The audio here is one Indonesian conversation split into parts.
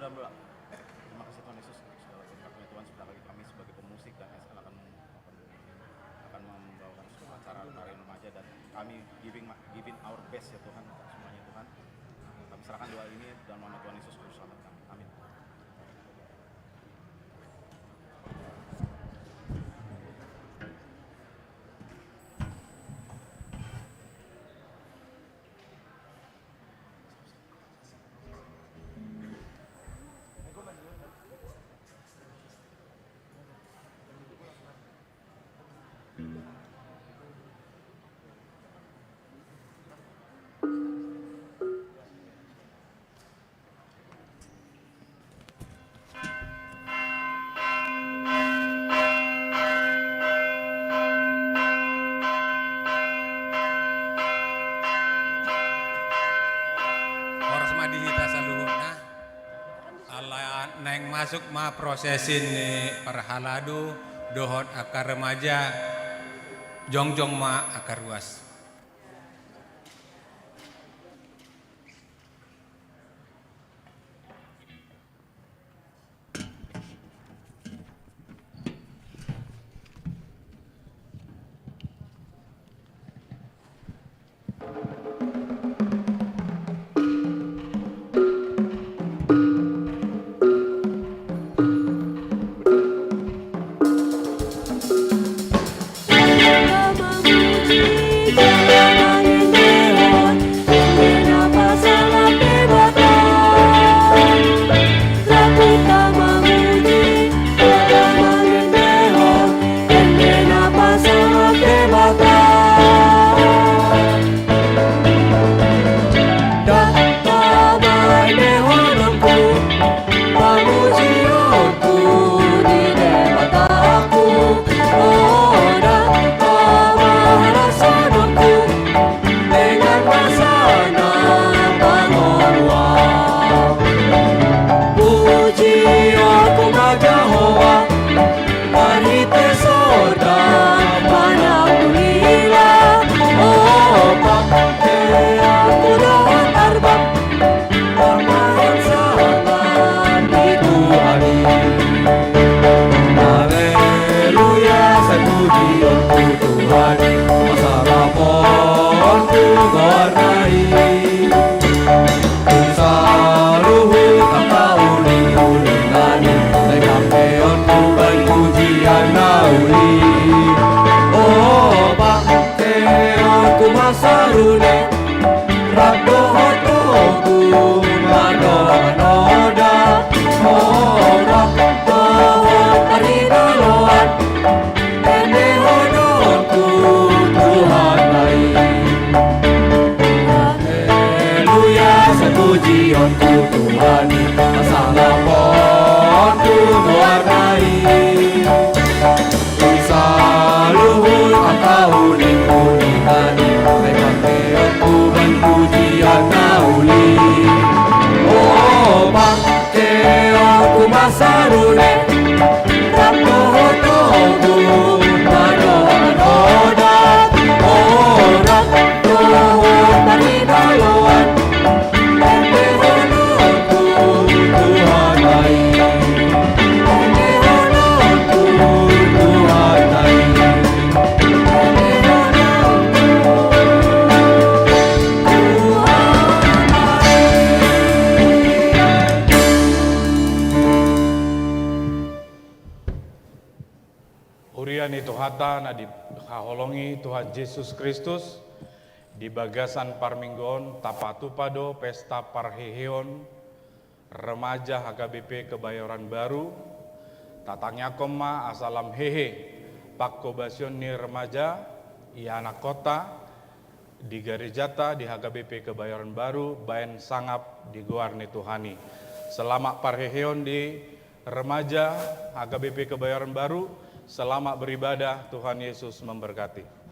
Mbak. Terima kasih Tuhan Yesus untuk segala berkat-Nya Tuhan sudah bagi kami sebagai pemusik dan SL akan membawakan sebuah acara tari remaja dan kami giving our best ya Tuhan untuk semuanya Tuhan. Kami serahkan doa ini dalam nama Tuhan Yesus Juru Selamat kami. Amin. Neng masuk ma prosesin ni perhaladu dohot akar remaja jongjong ma akar ruas. Tuhan Yesus Kristus di bagasan parminggon tapatupado pesta parheheon remaja HKBP Kebayoran Baru tatangnya koma asalam hehe pakkobasion ni remaja ia anak kota di Garejata di HKBP Kebayoran Baru baen sangap di Goarne Tuhani. Selamat parheheon di remaja HKBP Kebayoran Baru. Selamat beribadah, Tuhan Yesus memberkati.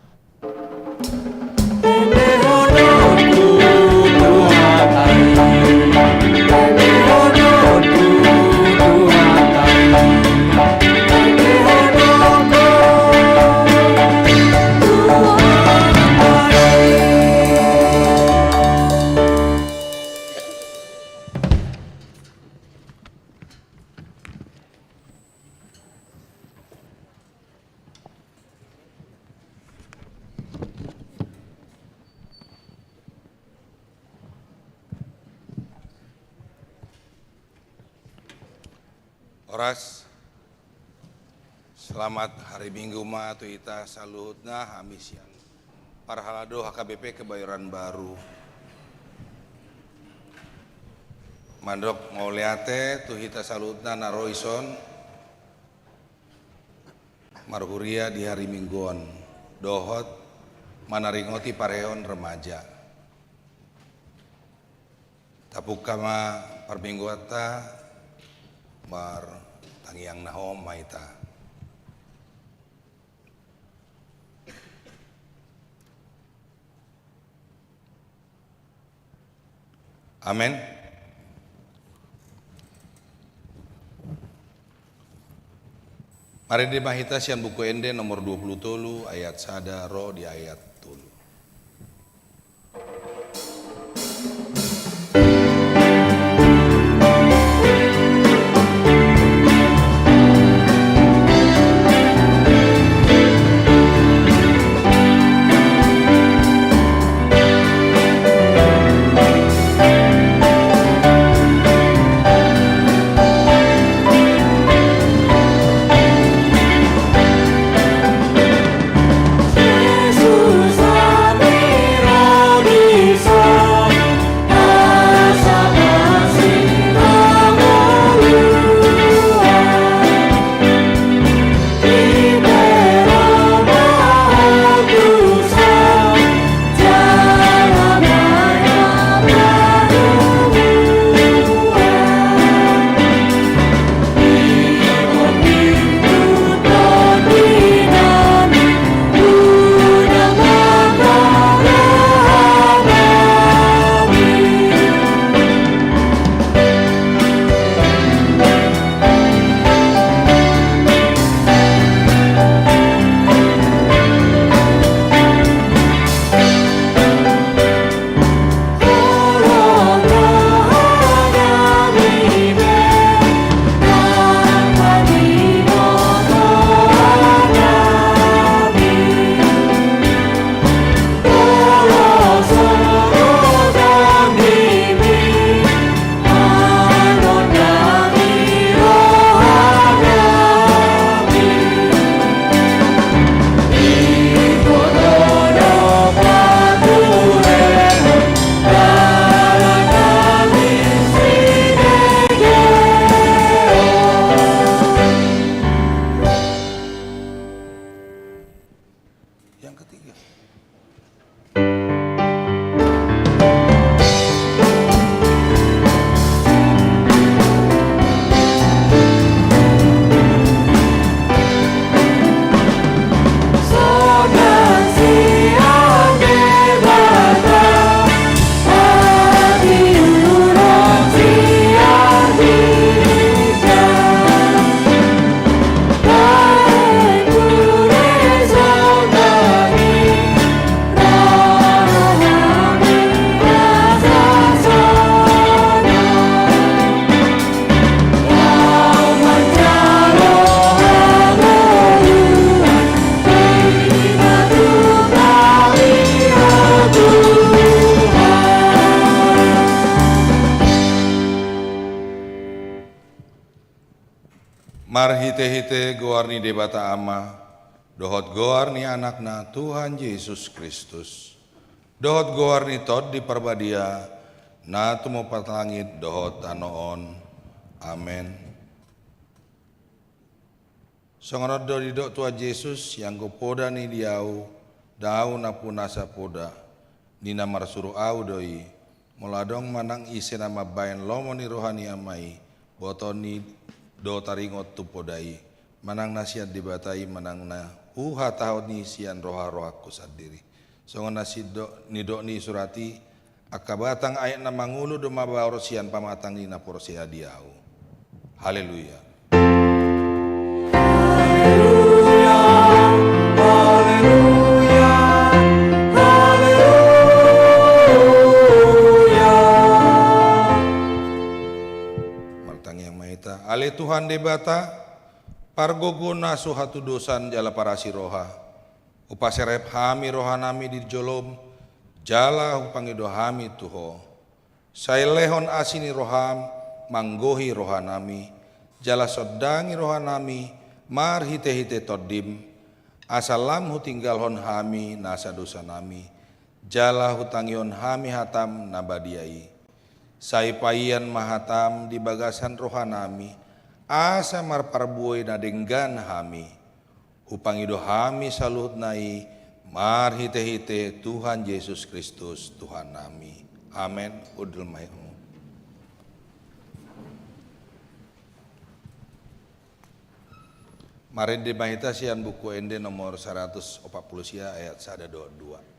Oras, selamat hari Minggu ma tu ita saluhutna hamisian parhalado HKBP Kebayoran Baru. Mandok ngoliate tu hita saluhutna naroison marhuria di hari Mingguan dohot manaringoti pareon remaja. Tapuk kama parmingguata mar tangiang nahom maita. Amin. Mari dimahita sian buku ende nomor 20 ayat sada ro di ayat tulu. Yang ketiga. Mar hite-hite goarni debata ama, dohot goarni anakna Tuhan Yesus Kristus. Dohot goarni tod di perbadia, na tumo patlangit dohot anoon. Amen. Songonot do didok Tuhan Yesus yang gopoda ni diau, dau napunasa poda, nina marsuru au doi, moladong manang ise nama bayan lomo ni rohani amai, botoni do taringot tu podai, manang nasiat dibatai manang na uha tahun ni sian roha-rohaku sadiri. Songon nasido nidok ni surati, akabatang ayat na mangulu do mabaor sian pamatang ni napor sia diau. Haleluya. Ale Tuhan debata, pargogona suhatu dosan jala parasi roha, upaserep hami rohanami di jolom, jala upangido hami tuho, sailehon asini roham, manggohi rohanami, jala sodangi rohanami mar hite-hite todim, asalam hutinggal hon hami nasa dosa nami, jala hutangi hon hami hatam nabadiai. Saipaian mahatam di bagasan rohanami, asa marparbuai nadenggan hami, upangido hami saluhut nai, mar hite-hite Tuhan Yesus Kristus Tuhan nami. Amin. Udul mahmu. Mari di mahita sian buku ende nomor 140 sia ayat 122.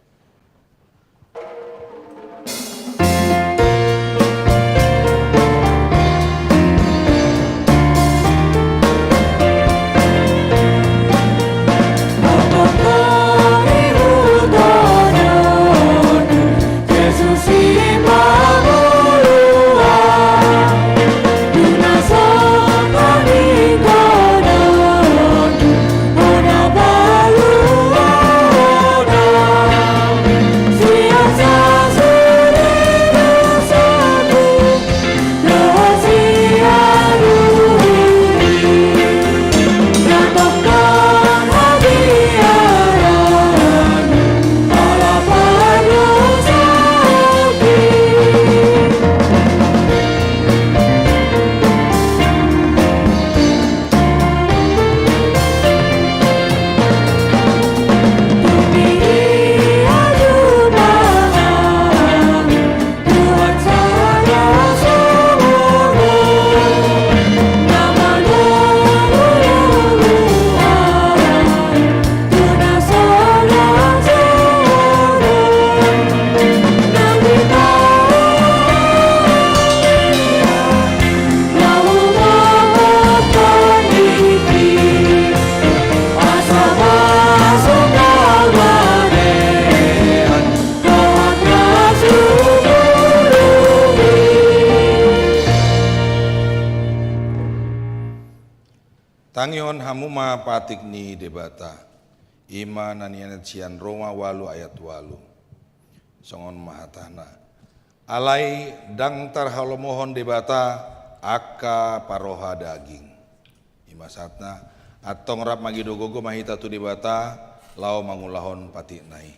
Tangion hamuma patik ni debata, ima nanianet sian Roma walu ayat walu, songon mahatana. Alai dang tarhalomohon debata, akka paroha daging. Ima satna, atong rap magidogogo mahita tu debata, lau mangulahon patik nai.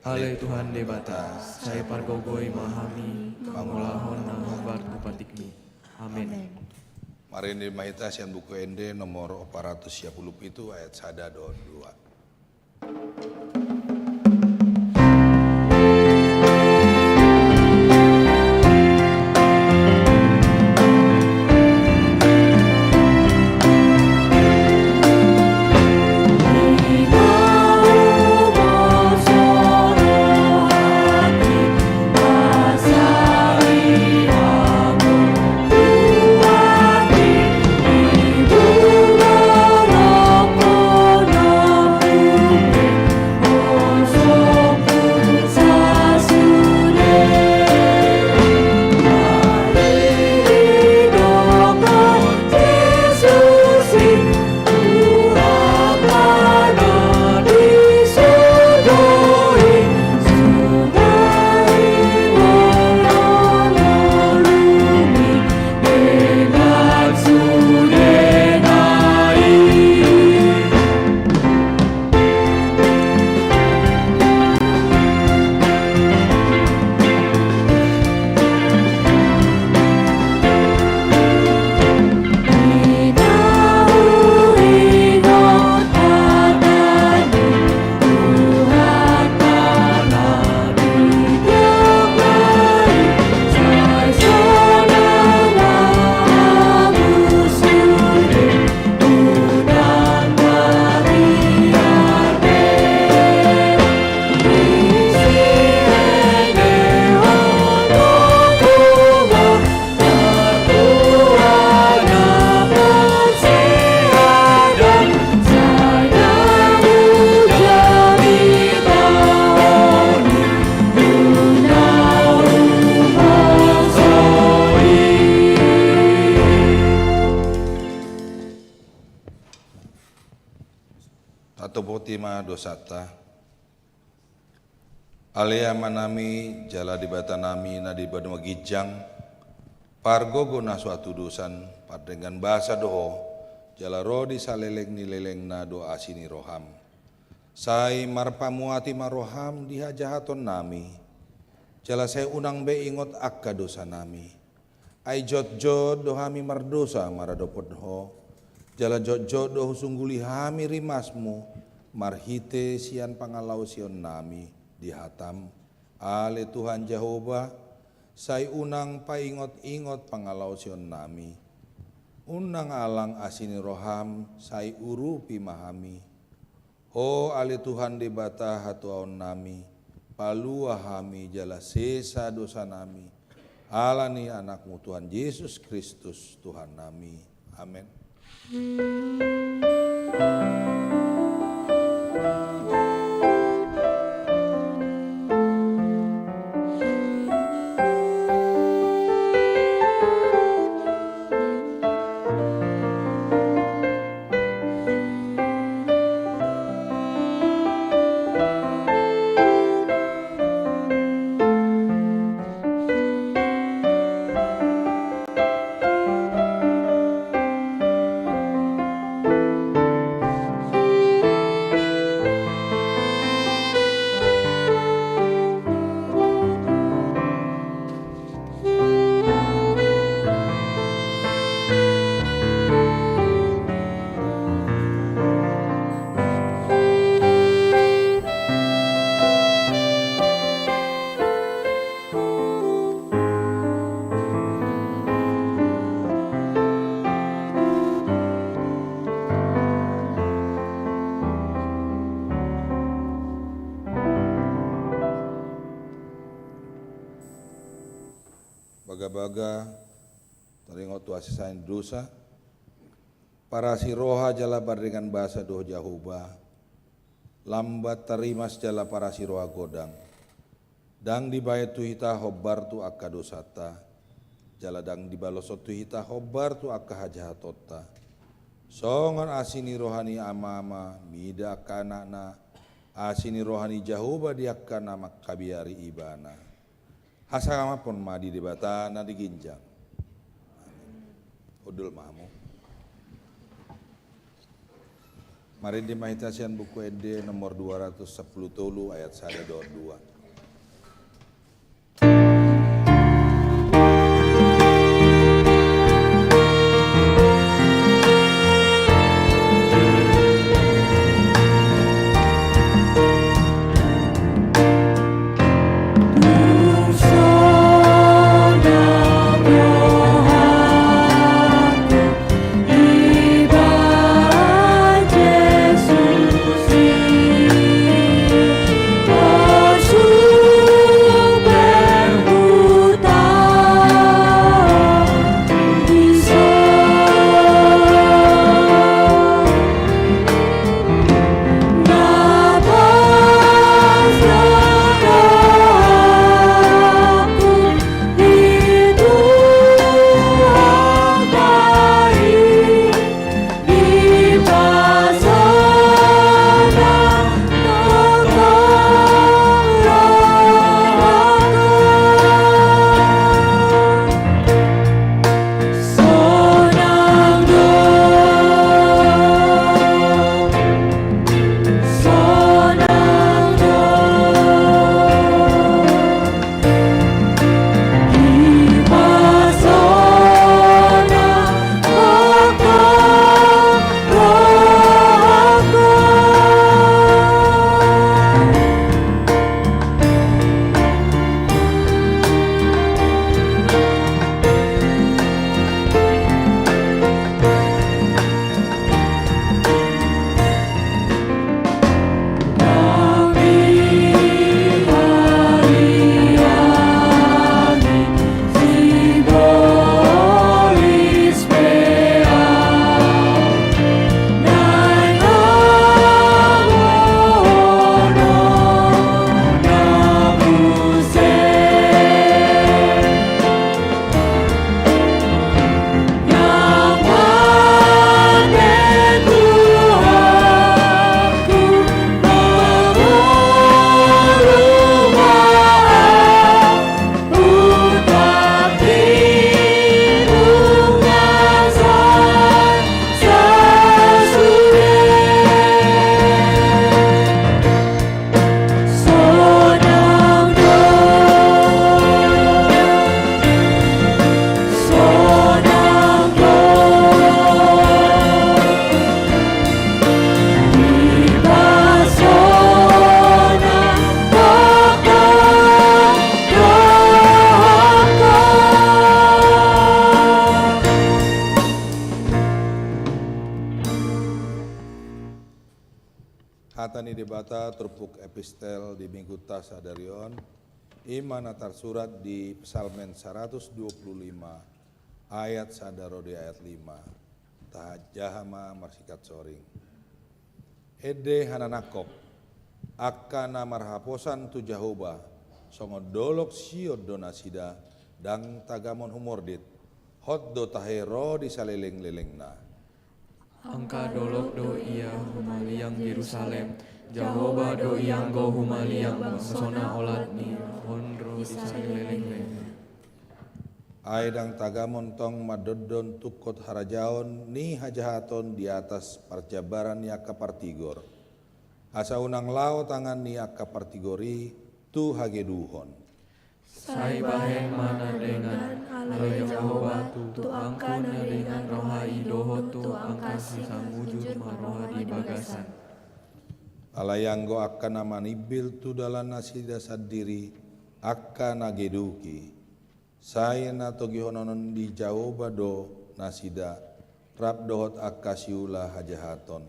Alai Tuhan debata, saya pargogoi mahami, mangulahon namabar patikni. Amin. Mari di mahita sian buku ende nomor 410 itu ayat 122. Tima dosata alea manami jala di batanami na di baduma gijang Pargo guna suatu dosan dengan bahasa doho jala rodi saleleng ni leleng na doa sini roham. Sai marpamuati maroham dihajahaton nami. Jala saya unang be ingot akka dosa nami. Ai jot dohami mardosa maradopod ho. Jala jot doh sungguli hami rimasmu. Marhite sian pangalau sion nami dihatam. Ale Tuhan Jehovah. Sai unang paingot-ingot pangalau sion nami. Unang alang asini roham sai urupi mahami. Ho ale Tuhan debata hatuaon nami. Palua hami jala sesa dosa nami. Alani anakmu Tuhan Yesus Kristus Tuhan nami. Amin. Baga-baga teringot tuasi sain dosa para siroha jala dengan bahasa doh Jehovah lambat terimas jala para siroha godang dang dibayat tu hita hobar tu akka dosata jala dang dibalosot tu hita hobar tu akka hajahatota songan asini rohani ama-ama mida kanana asini rohani Jehovah diakka nama kabiari ibana. Hasama pun madi debata na diginjang. Udul mamu. Mari di mahitasian buku ED nomor 210 ayat 1-2. Yesus Hatani debata terpuk epistel di minggu tasadarion. Iman atar surat di Psalmen 125 ayat sadaro di ayat 5. Tahajahama marsikat soring. Ede hananakop akana marhaposan tu Jahoba songodolok siod donasida dang tagamon humordit hotdo tahero di saleleng-lelengna. Angka dolok do ia humaliang Yerusalem, Jahoba do ianggo humaliang bangsona olat ni hondro di saleleng-leleng. Aidang tagamon tong madodon tukot harajaon ni hajahaton di atas parjabaran yaka partigor. Asa unang lao tangan ni yaka partigori tu hageduhon. Sai bahen mana dengan alai Jahoba tu angka na dengan rohai doho tu angka si sangujur maroha di bagasan. Alayanggo akan manibil tu dalam nasida sadiri akan nageduki. Saya na togihononon di Jahoba do nasida rap dohot akasiula hajahaton.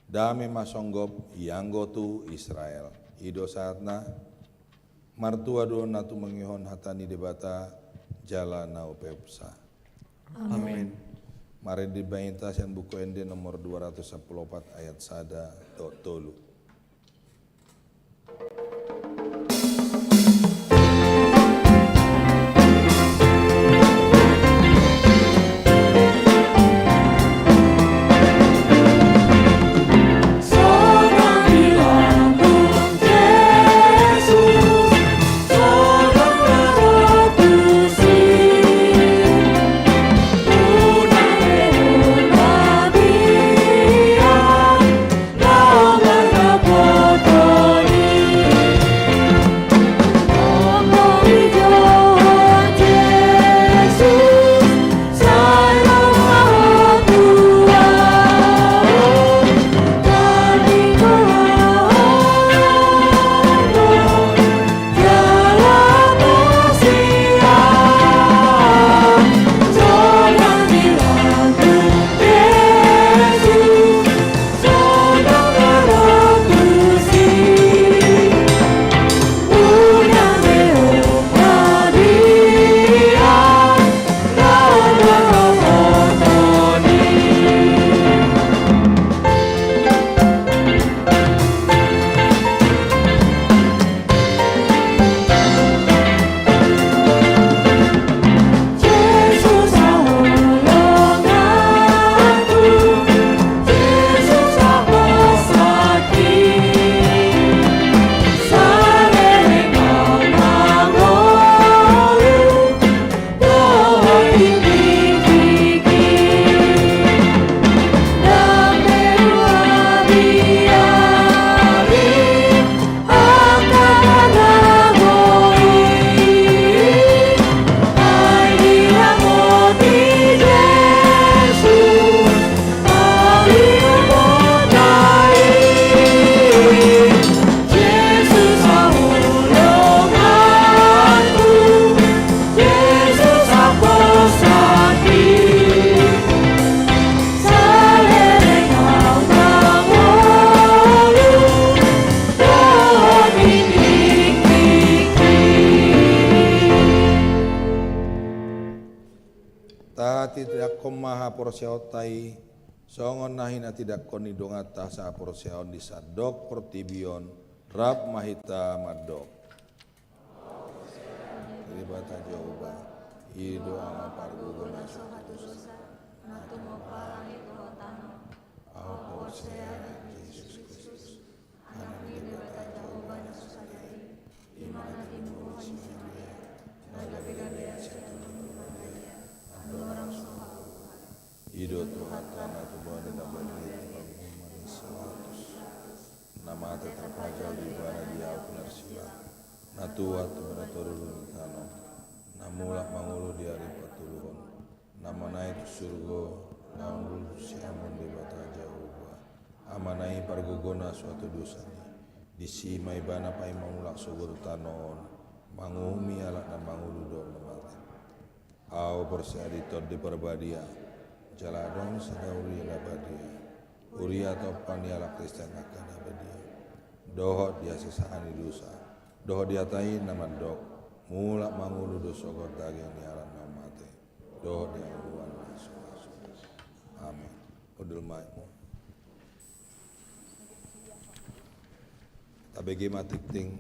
Dame masonggop yanggo tu Israel. Ido saatna martua do natu mengihon hatani debata jala nau pepsa. Amin. Mari dibaita sian buku ende nomor 214 ayat sada do tolu. Tidak komaha porsiautai songon nahina tidak koni dongata sa porsiaon di sadok portibion rap mahita madok. Debata Jahoba ido ama parguguna suatu natu mopalangi kohotano au porsia Yesus Kristus anak debata Jahoba nasusayai imana timu hosimulia naga beda-beda setu orang Ido Tuhan tanah Tuhan dan berdiri nama terpajal di mana dia benar sila natua tumera turun tano namulak mangulu di hari patuluhon nama naik surga namun siamun di bata Jahoba amanai pargugona suatu dosa di si maibana pai mangulak sugur tanon mangumi alak dan mangulu don mati au persiaditor di perbadia jaladong sadauri labadia uria topan yalak Kristen akan abadia dohot dia sesani dosa, dohot dia tai nama dok, mulak mangulu dosa kota yang diaran namate, dohot dia luan masuk. Amin. Udul maimu. Tabegi matik ting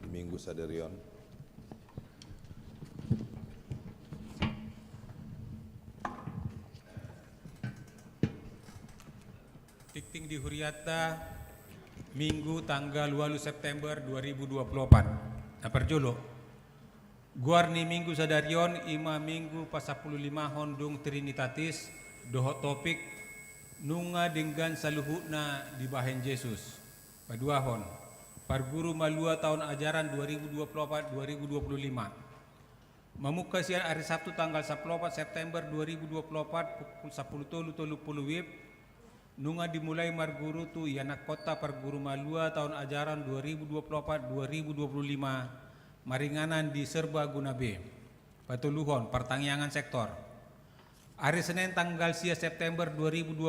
di minggu sadarion. Tikting di Huriata Minggu tanggal 8 September 2024. Naperjolo Guarni Minggu sadarion ima Minggu pasapuluh 5 hondung Trinitatis dohot topik nunga dengan saluhutna di bahen Yesus. Paduahon Parguru malua tahun ajaran 2024-2025. Memuka siang hari Sabtu tanggal 14 September 2024 pukul 10.30 WIB. Nunga dimulai marguru tu ianak kota Parguru malua tahun ajaran 2024-2025 maringanan di Serba Gunabe. Patuluhon pertangyangan sektor. Hari Senin tanggal 10 September 2024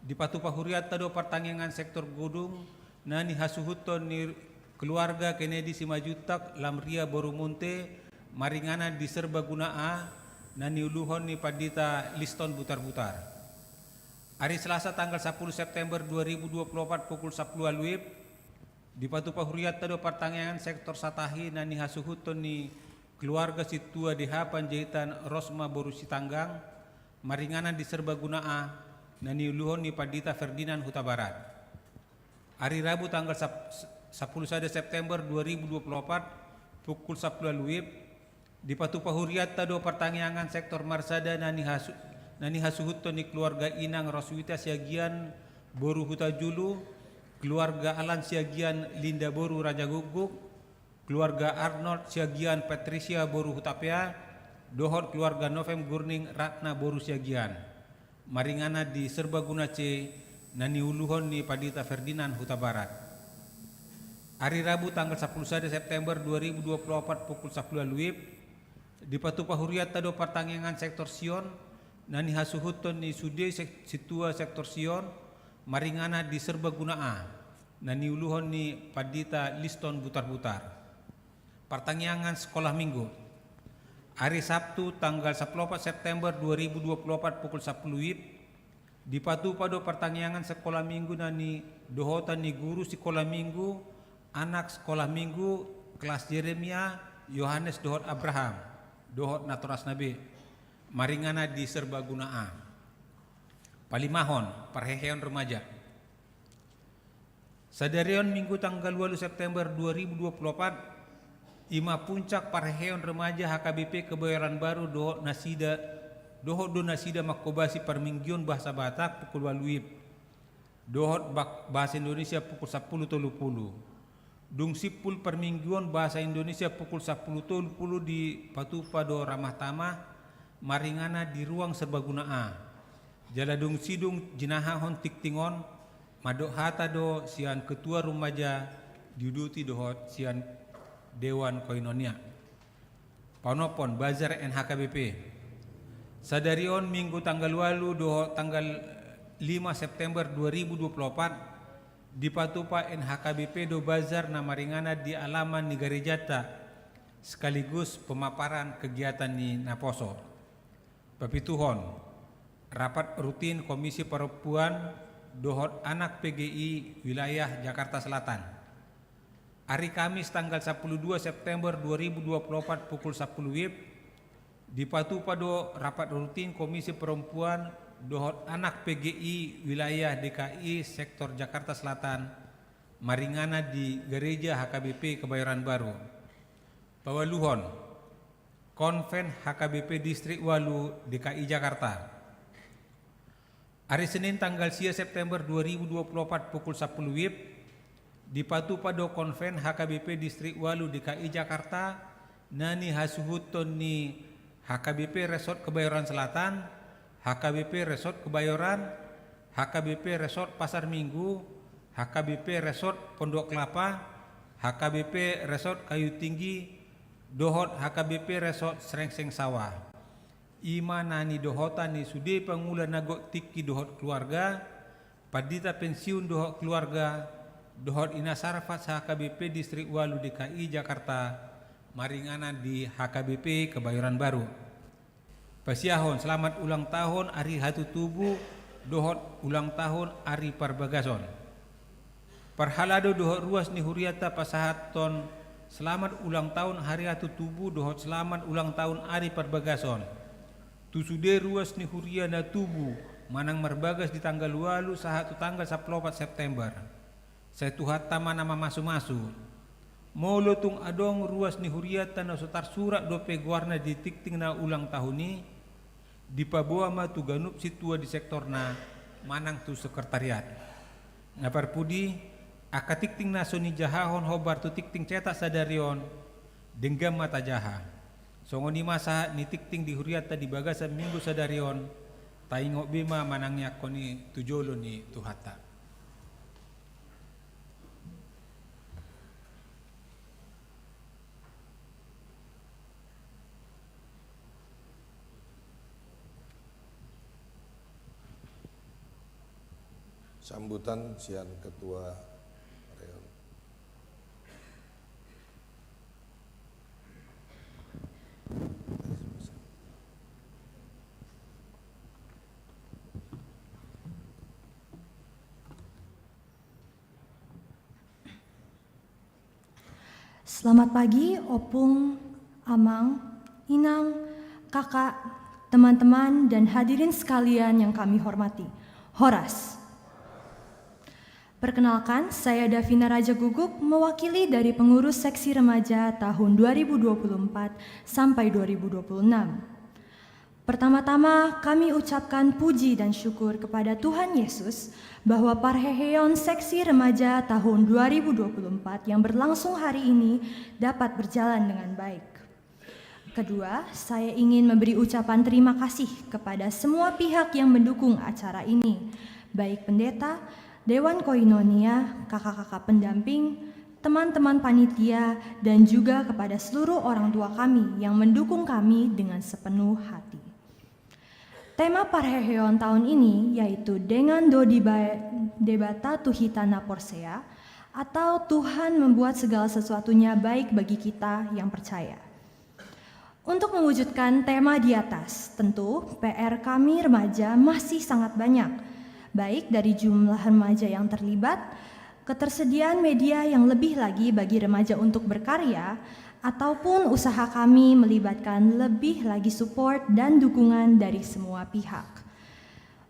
di Patupa Huriata do pertangyangan sektor Gudung nani hasuhuton ni keluarga Kennedy Simajutak Lamria Borumunte maringanan di Serba Gunaa nani uluhon ni Padita Liston Butar-Butar. Hari Selasa tanggal 10 September 2024 pukul 10 WIB di Patupa Huriata do pertangyangan sektor Satahi nani hasuhuton ni keluarga Situa DH Panjaitan Rosma Borusi Tanggang maringanan di Serba Gunaa nani uluhon ni Padita Ferdinand Huta Barat. Hari Rabu tanggal 10 September 2024 pukul 10 WIB di Patupa Huriata do pertangyangan sektor Marsada nani hasuhuton ni keluarga Inang Roswita Siagian Boru Huta Julu, keluarga Alan Siagian Linda Boru Raja Guguk, keluarga Arnold Siagian Patricia Boru Hutapea, dohot keluarga Novem Gurning Ratna Boru Siagian. Maringana di Serbaguna C nani uluhon ni Padita Ferdinand Huta Barat. Hari Rabu tanggal 11 September 2024 pukul 10 WIB di Patupa Huriata do pertangyangan sektor Sion nani hasuhuton ni Sude Situa sektor Sion maringana di Serbaguna A nani uluhon ni Padita Liston Butar-Butar. Pertangyangan sekolah minggu. Hari Sabtu tanggal 14 September 2024 pukul 10 WIB di Patupa do pertangyangan sekolah minggu nani dohotan ni guru sekolah minggu anak sekolah minggu kelas Jeremia Yohanes dohot Abraham dohot Naturas Nabi maringana di Serbaguna A. Palimahon perheheon remaja. Sadarion Minggu tanggal 8 September 2024 ima puncak parheon remaja HKBP Kebayoran Baru dohot nasida makobasi perminggion bahasa Batak pukul 8 WIB dohot bahasa Indonesia pukul 10.30 dung sipul perminggion bahasa Indonesia pukul 10.30 di Patupa do Ramah Tamah maringana di ruang Serbaguna A. Jaladung sidung jinahahon tiktingon madok hata do sian ketua remaja diuduti dohot sian Dewan Koinonia. Panopon Bazar NHKBP. Sadarion Minggu tanggal 8 dohot tanggal 5 September 2024 di Patupa NHKBP do Bazar namaringana di alaman ni Garejata sekaligus pemaparan kegiatan ni Naposo. Papituhon rapat rutin Komisi Perempuan dohot anak PGI wilayah Jakarta Selatan. Hari Kamis tanggal 12 September 2024 pukul 10 WIB di Patupa do rapat rutin Komisi Perempuan dohot anak PGI wilayah DKI sektor Jakarta Selatan maringana di Gereja HKBP Kebayoran Baru. Pawaluhon Konven HKBP Distrik Walu DKI Jakarta. Hari Senin tanggal 10 September 2024 pukul 10 WIB di Patupa do Konven HKBP Distrik Walu DKI Jakarta nani hasuhuton ni HKBP Resort Kebayoran Selatan, HKBP Resort Kebayoran, HKBP Resort Pasar Minggu, HKBP Resort Pondok Kelapa, HKBP Resort Kayu Tinggi, dohot HKBP Resort Srengseng Sawah. Ima nani dohotan ni sude pangula nagok tiki dohot keluarga, padita pensiun dohot keluarga, dohot ina sarfat HKBP Distrik Walu DKI Jakarta maringanan di HKBP Kebayoran Baru. Pasiahon selamat ulang tahun Ari Hatu Tubuh dohot ulang tahun Ari Parbagason. Parhalado dohot ruas ni Huriata Pasahaton selamat ulang tahun Hari Hatu Tubuh dohot selamat ulang tahun Ari Parbagason. Tusude ruas ni Huriana Tubuh manang marbagas di tanggal walu sahatu tanggal 14 September. Saya tuhat tama nama masu-masu. Molo tung adong ruas ni Huriata na sotar surat dope guarna di tikting na ulang tahun ni di paboa ma tu ganup situa di sektor na manang tu sekretariat. Ngapar pudi aka tikting na soni jahahon hobar tu tikting cetak sadarion denggam mata jaha. Songoni masa ni tikting di Huriata di bagasan minggu sadarion taingok bima manangnya koni tujolo ni tuhata. Sambutan Sian Ketua Reon. Selamat pagi, Opung, Amang, Inang, Kakak, teman-teman, dan hadirin sekalian yang kami hormati. Horas. Perkenalkan, saya Davina Raja Guguk, mewakili dari pengurus seksi remaja tahun 2024 sampai 2026. Pertama-tama, kami ucapkan puji dan syukur kepada Tuhan Yesus bahwa Parheheon seksi remaja tahun 2024 yang berlangsung hari ini dapat berjalan dengan baik. Kedua, saya ingin memberi ucapan terima kasih kepada semua pihak yang mendukung acara ini, baik pendeta, Dewan Koinonia, kakak-kakak pendamping, teman-teman panitia, dan juga kepada seluruh orang tua kami yang mendukung kami dengan sepenuh hati. Tema Parheheon tahun ini yaitu Dengan do debata tuhitana porsea, atau Tuhan membuat segala sesuatunya baik bagi kita yang percaya. Untuk mewujudkan tema di atas, tentu PR kami remaja masih sangat banyak, baik dari jumlah remaja yang terlibat, ketersediaan media yang lebih lagi bagi remaja untuk berkarya, ataupun usaha kami melibatkan lebih lagi support dan dukungan dari semua pihak.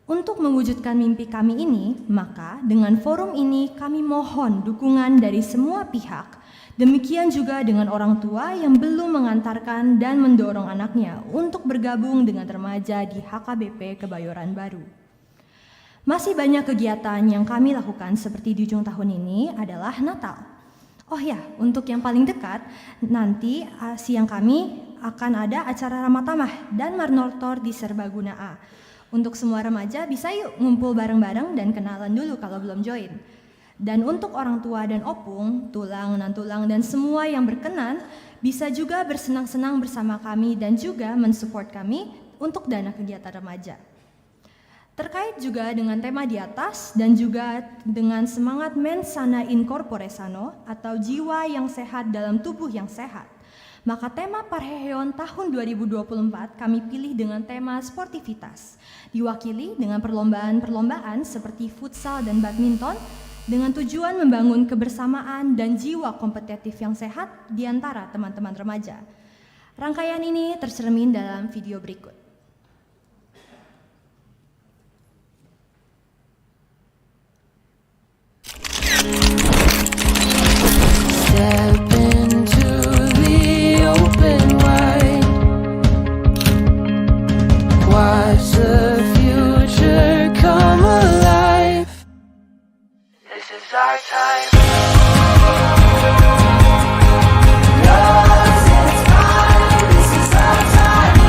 Untuk mewujudkan mimpi kami ini, maka dengan forum ini kami mohon dukungan dari semua pihak, demikian juga dengan orang tua yang belum mengantarkan dan mendorong anaknya untuk bergabung dengan remaja di HKBP Kebayoran Baru. Masih banyak kegiatan yang kami lakukan seperti di ujung tahun ini adalah Natal. Oh ya, untuk yang paling dekat, nanti siang kami akan ada acara Ramatamah dan Marnortor di Serbaguna A. Untuk semua remaja bisa yuk ngumpul bareng-bareng dan kenalan dulu kalau belum join. Dan untuk orang tua dan opung, tulang, nantulang, dan semua yang berkenan bisa juga bersenang-senang bersama kami dan juga mensupport kami untuk dana kegiatan remaja. Terkait juga dengan tema di atas dan juga dengan semangat mens sana in corpore sano atau jiwa yang sehat dalam tubuh yang sehat, maka tema Parheheon tahun 2024 kami pilih dengan tema sportivitas, diwakili dengan perlombaan-perlombaan seperti futsal dan badminton dengan tujuan membangun kebersamaan dan jiwa kompetitif yang sehat di antara teman-teman remaja. Rangkaian ini tercermin dalam video berikut. Step into the open wide. Watch the future come alive. This is our time. Yours is mine. This is our time.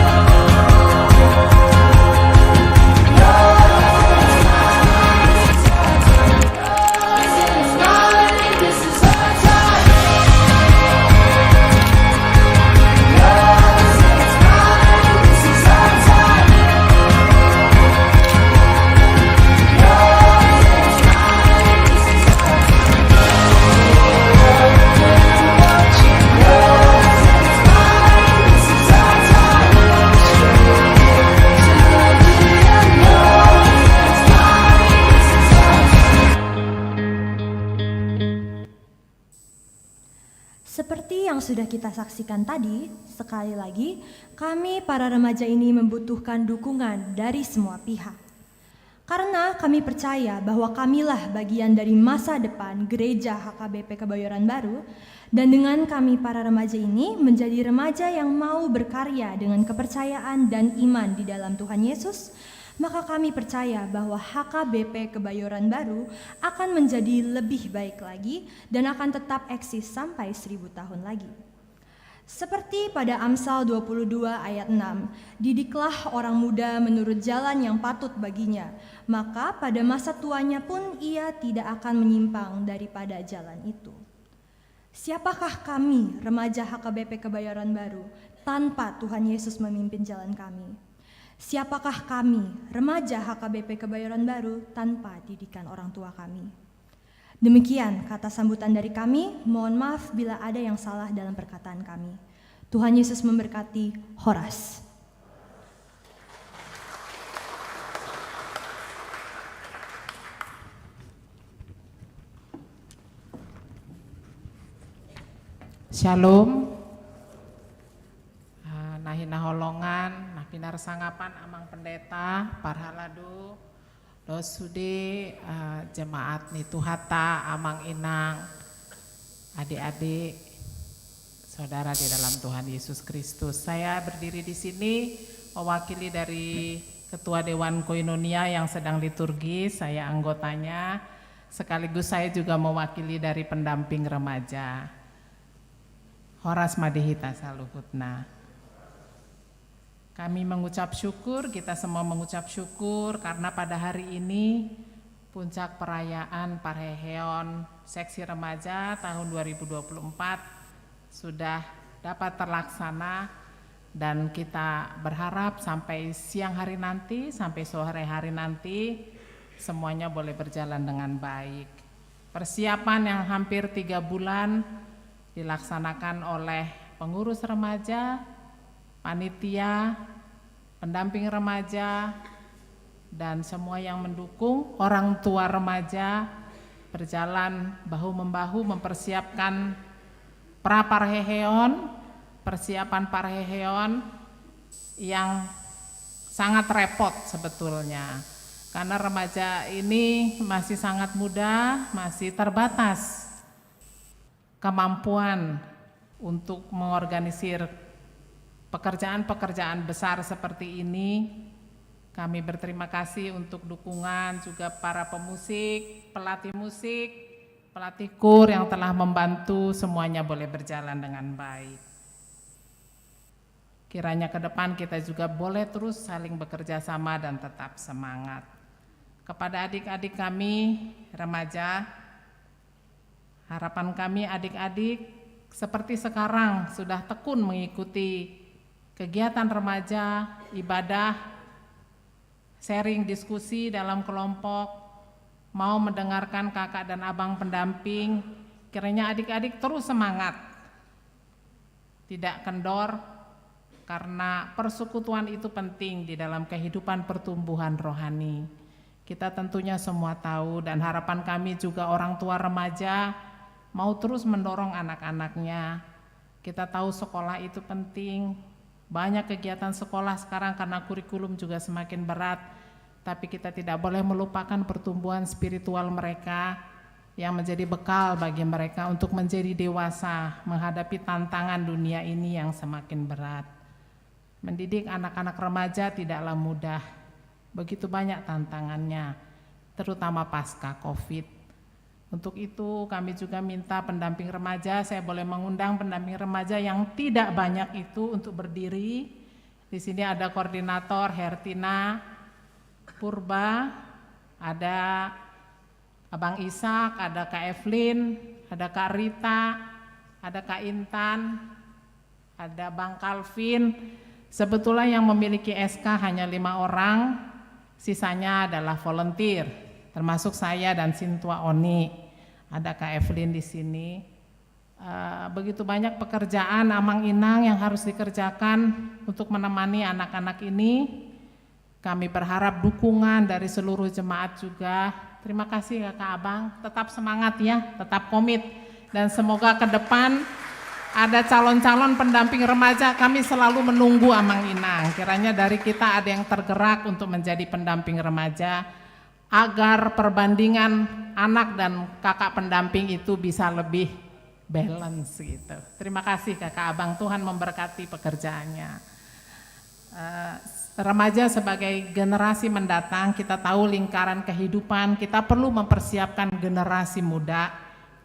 Seperti yang sudah kita saksikan tadi, sekali lagi kami para remaja ini membutuhkan dukungan dari semua pihak. Karena kami percaya bahwa kamilah bagian dari masa depan Gereja HKBP Kebayoran Baru, dan dengan kami para remaja ini menjadi remaja yang mau berkarya dengan kepercayaan dan iman di dalam Tuhan Yesus, maka kami percaya bahwa HKBP Kebayoran Baru akan menjadi lebih baik lagi dan akan tetap eksis sampai 1000 tahun lagi. Seperti pada Amsal 22 ayat 6, didiklah orang muda menurut jalan yang patut baginya, maka pada masa tuanya pun ia tidak akan menyimpang daripada jalan itu. Siapakah kami, remaja HKBP Kebayoran Baru, tanpa Tuhan Yesus memimpin jalan kami? Siapakah kami, remaja HKBP Kebayoran Baru, tanpa didikan orang tua kami? Demikian kata sambutan dari kami, mohon maaf bila ada yang salah dalam perkataan kami. Tuhan Yesus memberkati. Horas. Shalom. Nahina holongan, nah pinar sangapan amang pendeta, parhaladu, dosude jemaat nituhata, amang inang, adik-adik, saudara di dalam Tuhan Yesus Kristus. Saya berdiri di sini mewakili dari Ketua Dewan Koinonia yang sedang liturgi, saya anggotanya, sekaligus saya juga mewakili dari pendamping remaja. Horas Madihita Saluhutna. Kami mengucap syukur, kita semua mengucap syukur karena pada hari ini puncak perayaan Parheheon Seksi Remaja tahun 2024 sudah dapat terlaksana, dan kita berharap sampai siang hari nanti, sampai sore hari nanti semuanya boleh berjalan dengan baik. Persiapan yang hampir 3 bulan dilaksanakan oleh pengurus remaja, panitia, pendamping remaja, dan semua yang mendukung, orang tua remaja berjalan bahu-membahu mempersiapkan pra-Parheheon, persiapan Parheheon yang sangat repot sebetulnya. Karena remaja ini masih sangat muda, masih terbatas kemampuan untuk mengorganisir pekerjaan-pekerjaan besar seperti ini. Kami berterima kasih untuk dukungan juga para pemusik, pelatih musik, pelatih kur yang telah membantu semuanya boleh berjalan dengan baik. Kiranya ke depan kita juga boleh terus saling bekerja sama dan tetap semangat. Kepada adik-adik kami remaja, harapan kami adik-adik seperti sekarang sudah tekun mengikuti kegiatan remaja, ibadah, sharing diskusi dalam kelompok, mau mendengarkan kakak dan abang pendamping, kiranya adik-adik terus semangat, tidak kendor, karena persekutuan itu penting di dalam kehidupan pertumbuhan rohani. Kita tentunya semua tahu, dan harapan kami juga orang tua remaja mau terus mendorong anak-anaknya. Kita tahu sekolah itu penting, banyak kegiatan sekolah sekarang karena kurikulum juga semakin berat, tapi kita tidak boleh melupakan pertumbuhan spiritual mereka yang menjadi bekal bagi mereka untuk menjadi dewasa menghadapi tantangan dunia ini yang semakin berat. Mendidik anak-anak remaja tidaklah mudah, begitu banyak tantangannya, terutama pasca COVID. Untuk itu kami juga minta pendamping remaja, saya boleh mengundang pendamping remaja yang tidak banyak itu untuk berdiri. Di sini ada koordinator Hertina Purba, ada Abang Ishak, ada Kak Evelyn, ada Kak Rita, ada Kak Intan, ada Bang Calvin. Sebetulnya yang memiliki SK hanya 5 orang, sisanya adalah volunteer, termasuk saya dan Sintua Oni. Ada Kak Evelyn di sini. Begitu banyak pekerjaan amang inang yang harus dikerjakan untuk menemani anak-anak ini. Kami berharap dukungan dari seluruh jemaat juga. Terima kasih Kakak Abang, tetap semangat ya, tetap komit, dan semoga ke depan ada calon-calon pendamping remaja, kami selalu menunggu Amang Inang. Kiranya dari kita ada yang tergerak untuk menjadi pendamping remaja, agar perbandingan anak dan kakak pendamping itu bisa lebih balance gitu. Terima kasih kakak abang, Tuhan memberkati pekerjaannya. Remaja sebagai generasi mendatang, kita tahu lingkaran kehidupan, kita perlu mempersiapkan generasi muda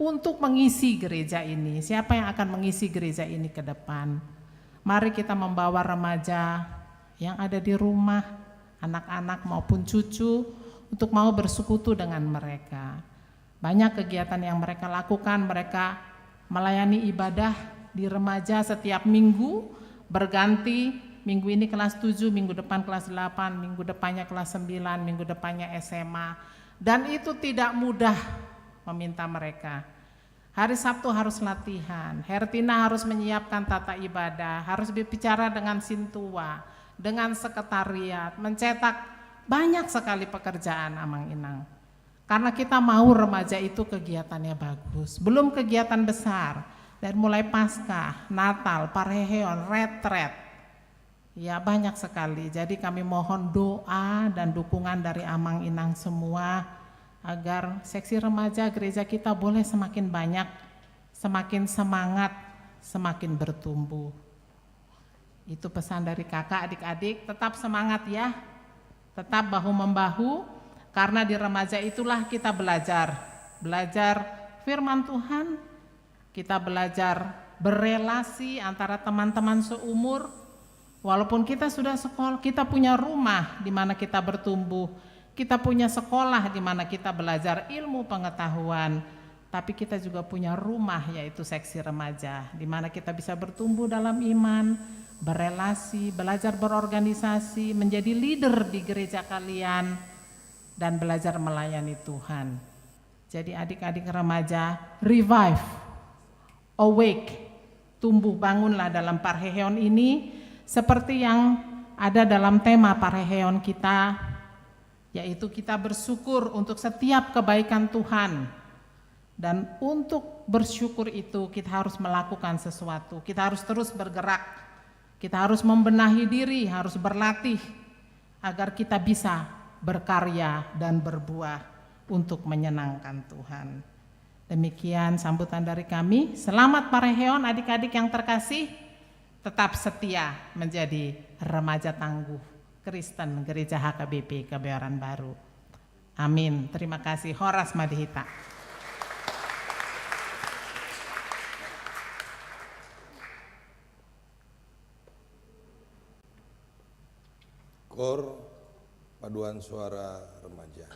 untuk mengisi gereja ini. Siapa yang akan mengisi gereja ini ke depan? Mari kita membawa remaja yang ada di rumah, anak-anak maupun cucu, untuk mau bersekutu dengan mereka. Banyak kegiatan yang mereka lakukan, mereka melayani ibadah di remaja setiap minggu, berganti, minggu ini kelas 7, minggu depan kelas 8, minggu depannya kelas 9, minggu depannya SMA. Dan itu tidak mudah meminta mereka. Hari Sabtu harus latihan, Hertina harus menyiapkan tata ibadah, harus berbicara dengan Sintua, dengan sekretariat, mencetak banyak sekali pekerjaan Amang Inang. Karena kita mau remaja itu kegiatannya bagus, belum kegiatan besar, dari mulai Paskah, Natal, Parheheon, retret, ya banyak sekali. Jadi kami mohon doa dan dukungan dari Amang Inang semua, agar seksi remaja gereja kita boleh semakin banyak, semakin semangat, semakin bertumbuh. Itu pesan dari kakak, adik-adik, tetap semangat ya, tetap bahu-membahu, karena di remaja itulah kita belajar firman Tuhan, kita belajar berelasi antara teman-teman seumur. Walaupun kita sudah sekolah, kita punya rumah di mana kita bertumbuh, kita punya sekolah di mana kita belajar ilmu pengetahuan, tapi kita juga punya rumah yaitu seksi remaja, di mana kita bisa bertumbuh dalam iman, berelasi, belajar berorganisasi, menjadi leader di gereja kalian, dan belajar melayani Tuhan. Jadi adik-adik remaja, revive, awake, tumbuh bangunlah dalam Parheheon ini, seperti yang ada dalam tema Parheheon kita, yaitu kita bersyukur untuk setiap kebaikan Tuhan. Dan untuk bersyukur itu kita harus melakukan sesuatu, kita harus terus bergerak, kita harus membenahi diri, harus berlatih agar kita bisa berkarya dan berbuah untuk menyenangkan Tuhan. Demikian sambutan dari kami. Selamat Parheheon adik-adik yang terkasih, tetap setia menjadi remaja tangguh Kristen Gereja HKBP Kebayoran Baru. Amin. Terima kasih. Horas Madihita. Kor Paduan Suara Remaja.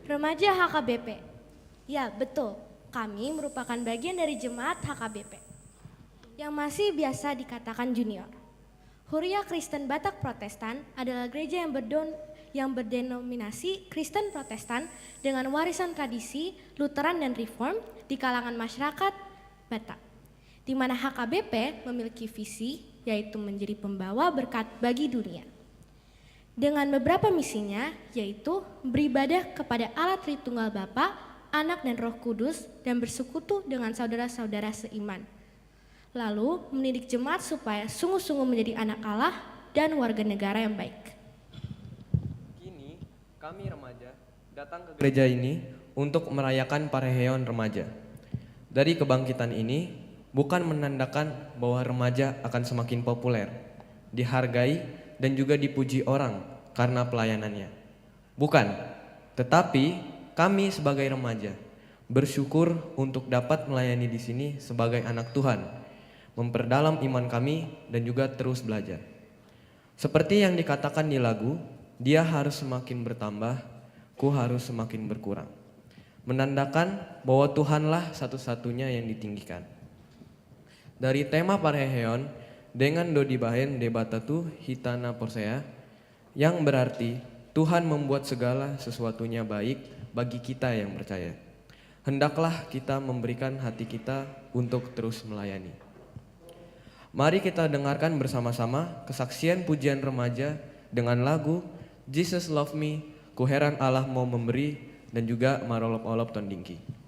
Remaja HKBP. Ya, betul. Kami merupakan bagian dari jemaat HKBP yang masih biasa dikatakan junior. Huria Kristen Batak Protestan adalah gereja yang berdenominasi Kristen Protestan dengan warisan tradisi Lutheran dan Reform di kalangan masyarakat Batak, di mana HKBP memiliki visi yaitu menjadi pembawa berkat bagi dunia. Dengan beberapa misinya, yaitu beribadah kepada Allah Tritunggal Bapa, Anak dan Roh Kudus, dan bersekutu dengan saudara-saudara seiman. Lalu mendidik jemaat supaya sungguh-sungguh menjadi anak Allah dan warga negara yang baik. Kini kami remaja datang ke gereja ini untuk merayakan Parheheon Remaja. Dari kebangkitan ini bukan menandakan bahwa remaja akan semakin populer, dihargai, dan juga dipuji orang karena pelayanannya. Bukan, tetapi kami sebagai remaja bersyukur untuk dapat melayani di sini sebagai anak Tuhan, memperdalam iman kami dan juga terus belajar. Seperti yang dikatakan di lagu, dia harus semakin bertambah, ku harus semakin berkurang. Menandakan bahwa Tuhanlah satu-satunya yang ditinggikan. Dari tema Parheheon, dengan dodi bahen debatatu hitana persea, yang berarti Tuhan membuat segala sesuatunya baik bagi kita yang percaya. Hendaklah kita memberikan hati kita untuk terus melayani. Mari kita dengarkan bersama-sama kesaksian pujian remaja dengan lagu Jesus Love Me, Ku Heran Allah Mau Memberi, dan juga Marolop-olop Tondingki.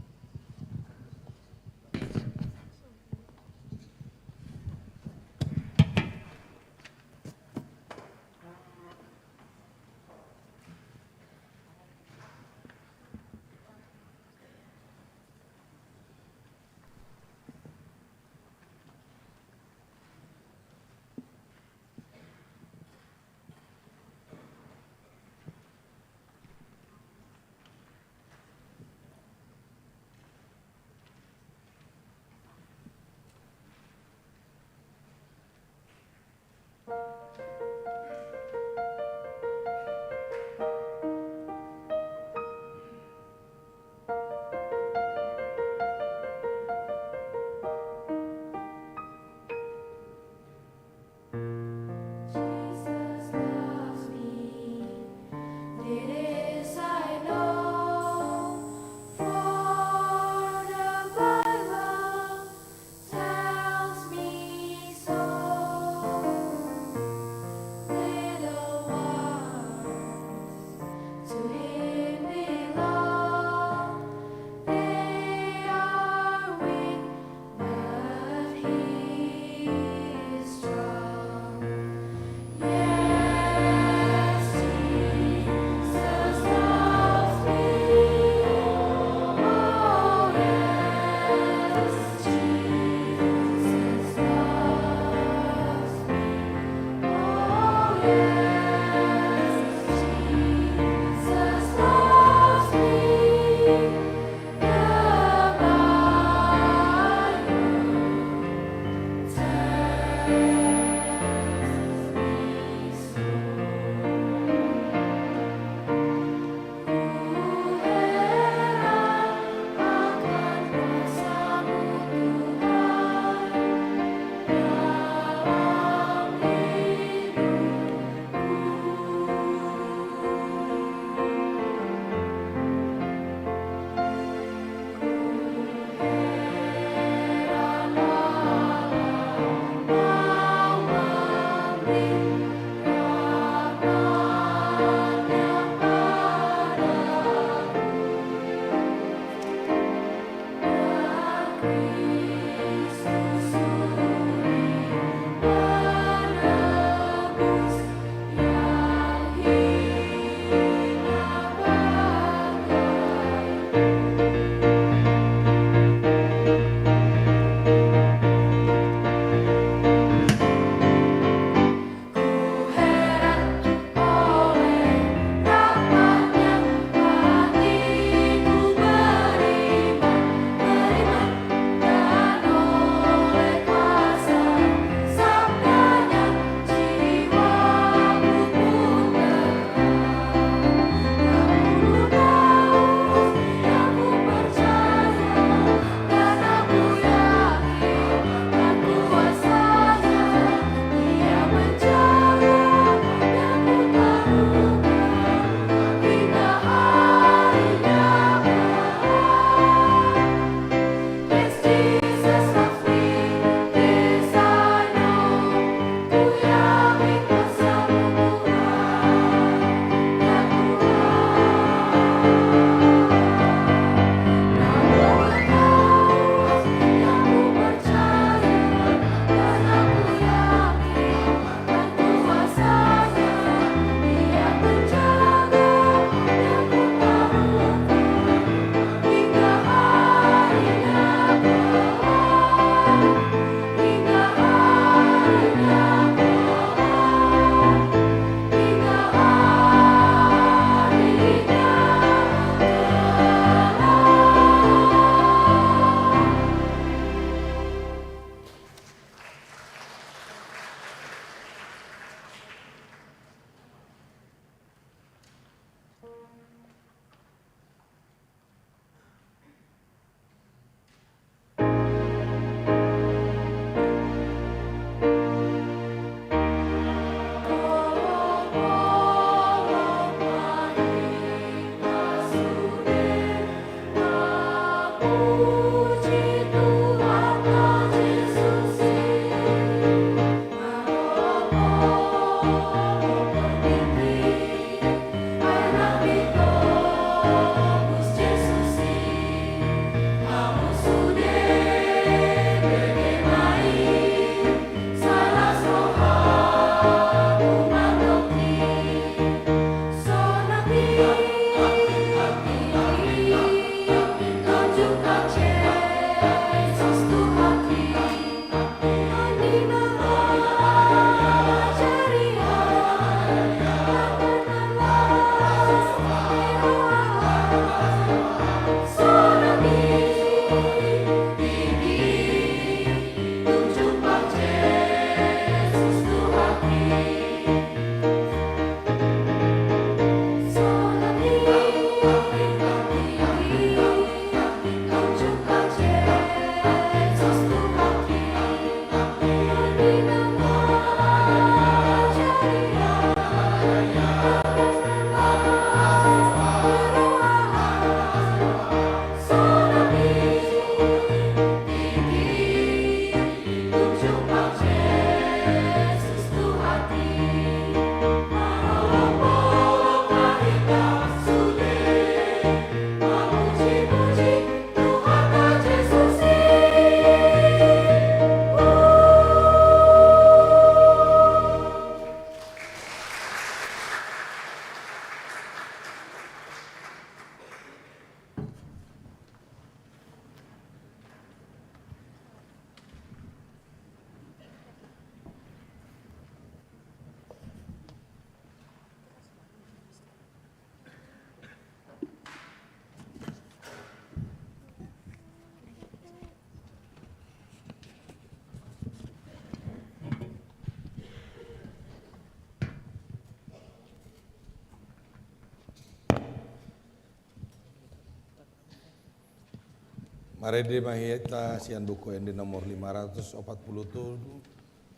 Marede mahita sian buku yang di nomor 547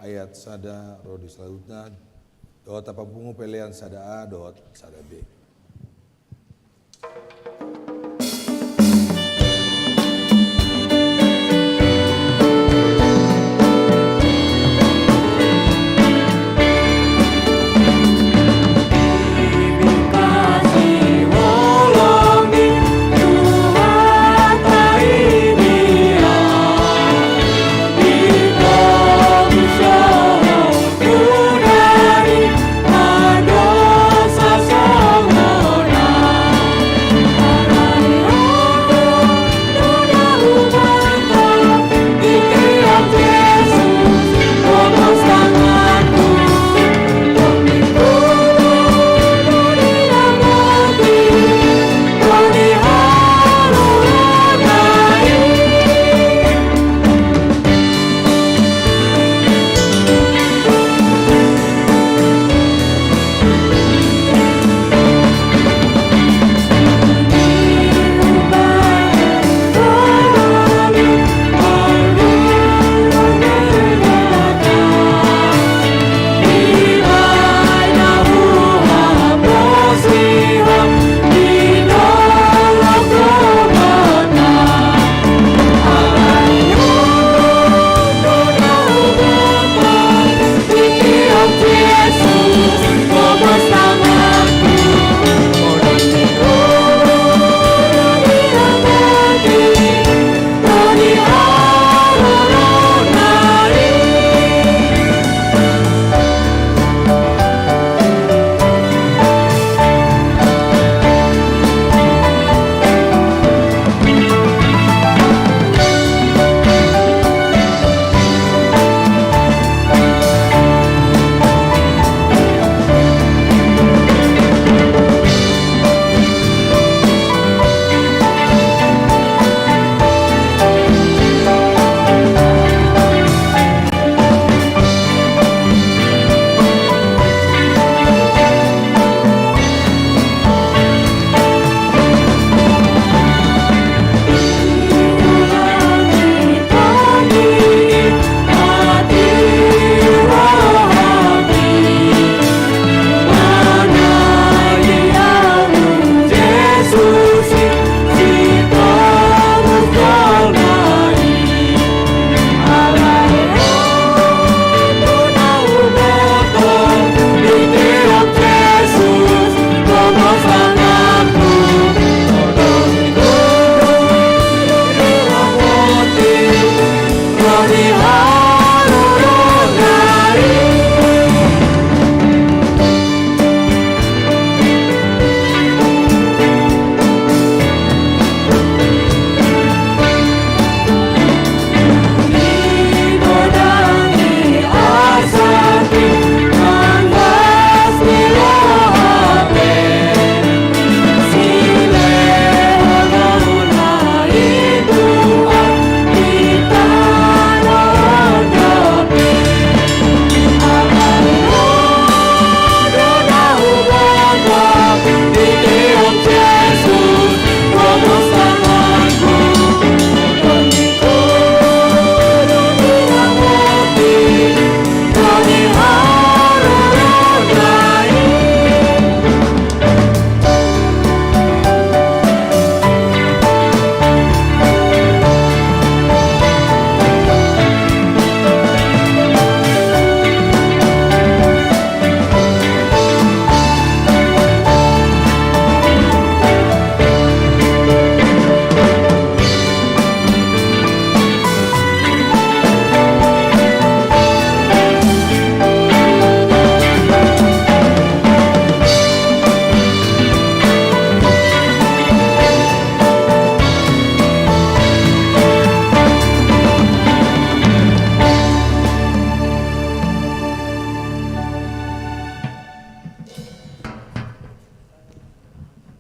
ayat sada rodi selanjutnya dot apa bungu pelean sada A dot sada B.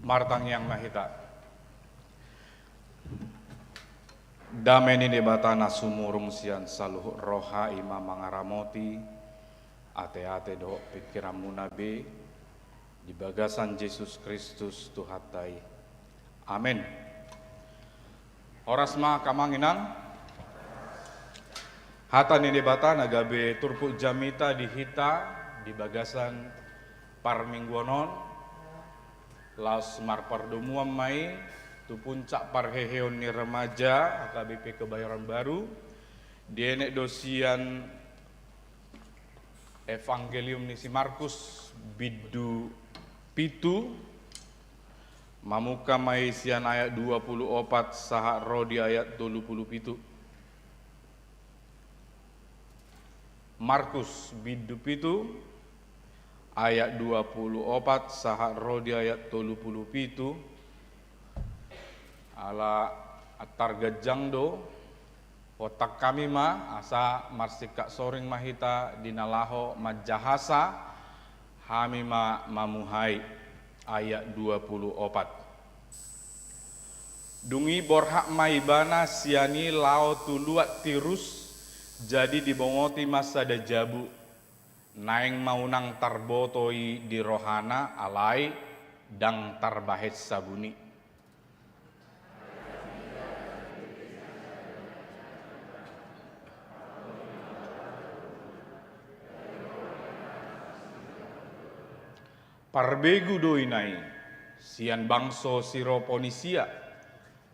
Martang yang mahita. Dameni debatana sumurum sian saluh roha ima mangaramoti ate-ate do pikiran munabe di bagasan Yesus Kristus Tuhatai. Amin. Orasma kamanginang hata ni debata nagabe turpu jamita di hita di bagasan parmingguanon laos marpardomuam mai tu puncak parheheon ni remaja AKBP Kebayoran Baru dienek dosian Evangelium ni si Markus bidu pitu mamuka mai sian ayat 24 saha rodi ayat 27. Markus bidu pitu ayat 24 saha rodi ayat 27 ala atargajang do otak kami ma asa marsika soring mahita dinalaho majahasa hami ma mamuhai ayat 24. Dungi borhak maibana siani lao tuluat tirus jadi dibongoti masa da jabu naeng maunang tarbotoi di rohana alai dang tarbahet sabuni. Parbegu doinai sian bangso siroponisia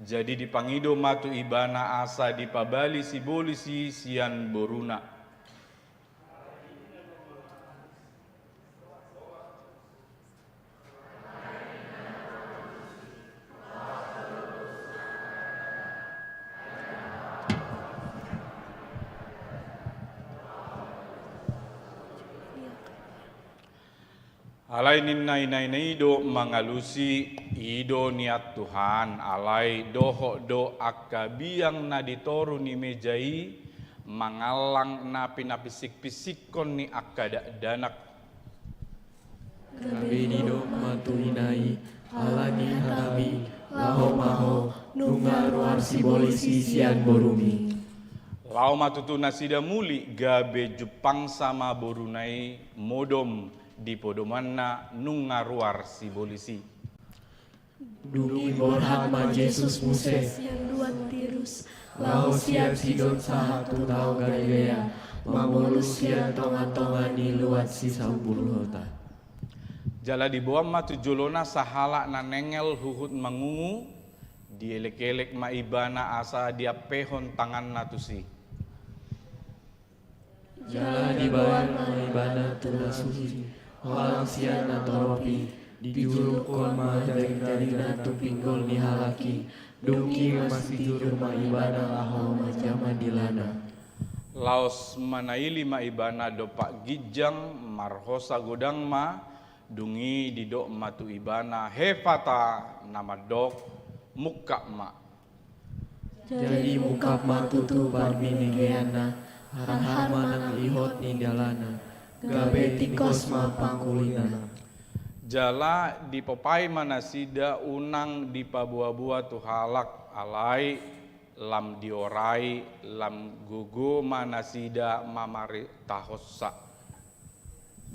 jadi dipangido matu ibana asa dipabali si bolisi sian boruna. Alai ninnai nai do mangalusi ido niat Tuhan alai doho do akabiang na ditoru ni mejai mangalang napi pisik-pisikon ni akada danak. Gabe nido matu inai alani harabi laho maho nunga ruar si bolisi sian borumi. Lau matutu nasida muli gabe Jepang sama borunai modom di podomanna nungaruar si bolisi. Dungi borhak ma Jesus Muses Yang dua tirus, lao sian sidon sahatu tau Galilea mamulus sian tongan-tongan ni luat si saubul hota. Jala di bawah matu jolona sahala na nengel huhut mangungu dielek-elek maibana asa dia pehon tangan natusi. Jala di bawah maibana tula suci walang sian na toropi dijuluk kon ma dari natu pinggol ni halaki dungki masih jujur maibana laho majama dilana. Laos manaili maibana dopak gijang marhosa godang ma dungi didok matu ibana hefata nama dok muka ma. Jadi mukap matu tu barbini geana harahar manang ihot ni dalana gabe tikos ma pangkulina. Jala di popai manasida unang di pabua-bua tu halak alai lam diorai lam gugu manasida mamari tahossa.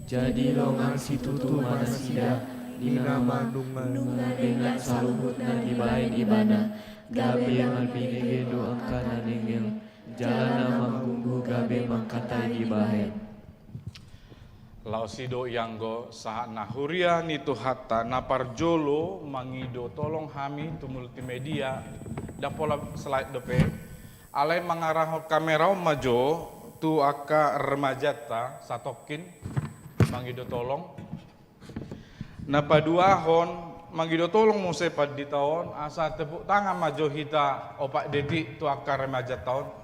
Jadi longang situtu manasida di nama nunga dengan saluhut na dibain ibana gabe malpinege do angkana nengel jalana mangunggu gabe mangkatai dibahen. Lausido yanggo saat nahuria nitu hatta naparjolo mangido tolong hami tu multimedia dapola slide dope alai mangarah kamera majo tu aka remajata satokin mangido tolong napa dua hon mangido tolong muse pad di tahun asa tepuk tangan majo hita opak detik tu aka remajat tahun.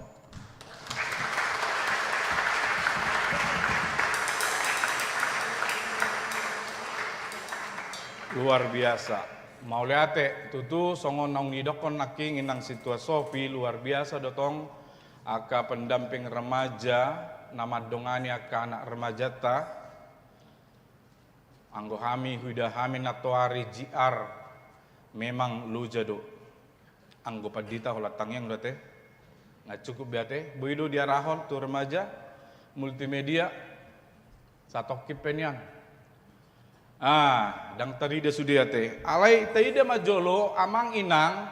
Luar biasa. Mau lihat tutu songon naung nidokon naki nginang situasi luar biasa dotong aka pendamping remaja nama dongani aka anak remaja ta anggo hami huda hami natuari JR memang lu jado anggo padita hola tangyang dote nggak cukup biate boido diarahon tu remaja multimedia satok kipenian. Dang tarida sudiate alai taida majolo amang inang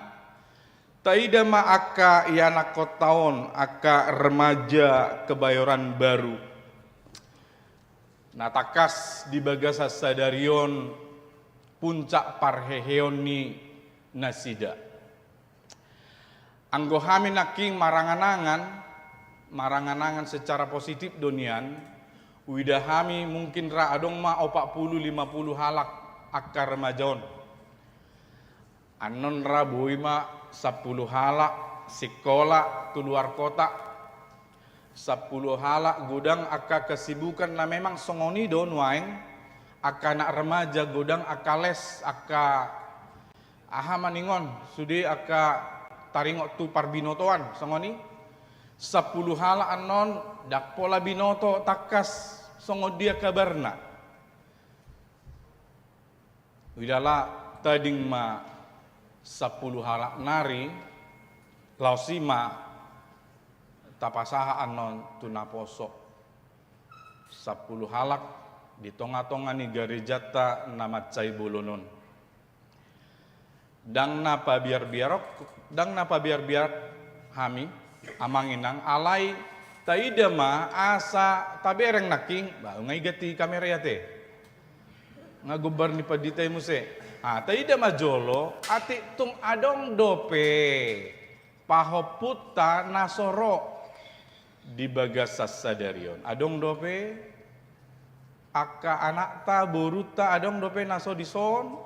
Taida ma aka yana kotaon aka remaja Kebayoran Baru. Natakas di bagasa sadarion puncak parheheon ni nasida. Anggo hami naking maranganangan secara positif donian. Wida hami mungkin ra adong ma 40-50 halak aka remajaon. Anon ra bui ma 10 halak sekolah keluar kota, 10 halak godang aka kesibukan na memang songoni don waeng aka anak remaja godang aka les aka aha maningon sudi aka taringok tu parbinotoan songoni 10 halak anon dak pola binoto takas songo dia kabarna widala tading ma 10 halak nari lausima tapasaha anon tunaposo 10 halak di tonga-tonga ni garejata nama cai bolonon dang napa biar hami amanginang alai taida ma asa tabereng naking ba ngai gati kamera ya te ngagubar ni paditay muse. Taida majolo ati tung adong dope pahoputa nasoro di bagasas sadarion. Adong dope aka anak ta boruta adong dope naso dison.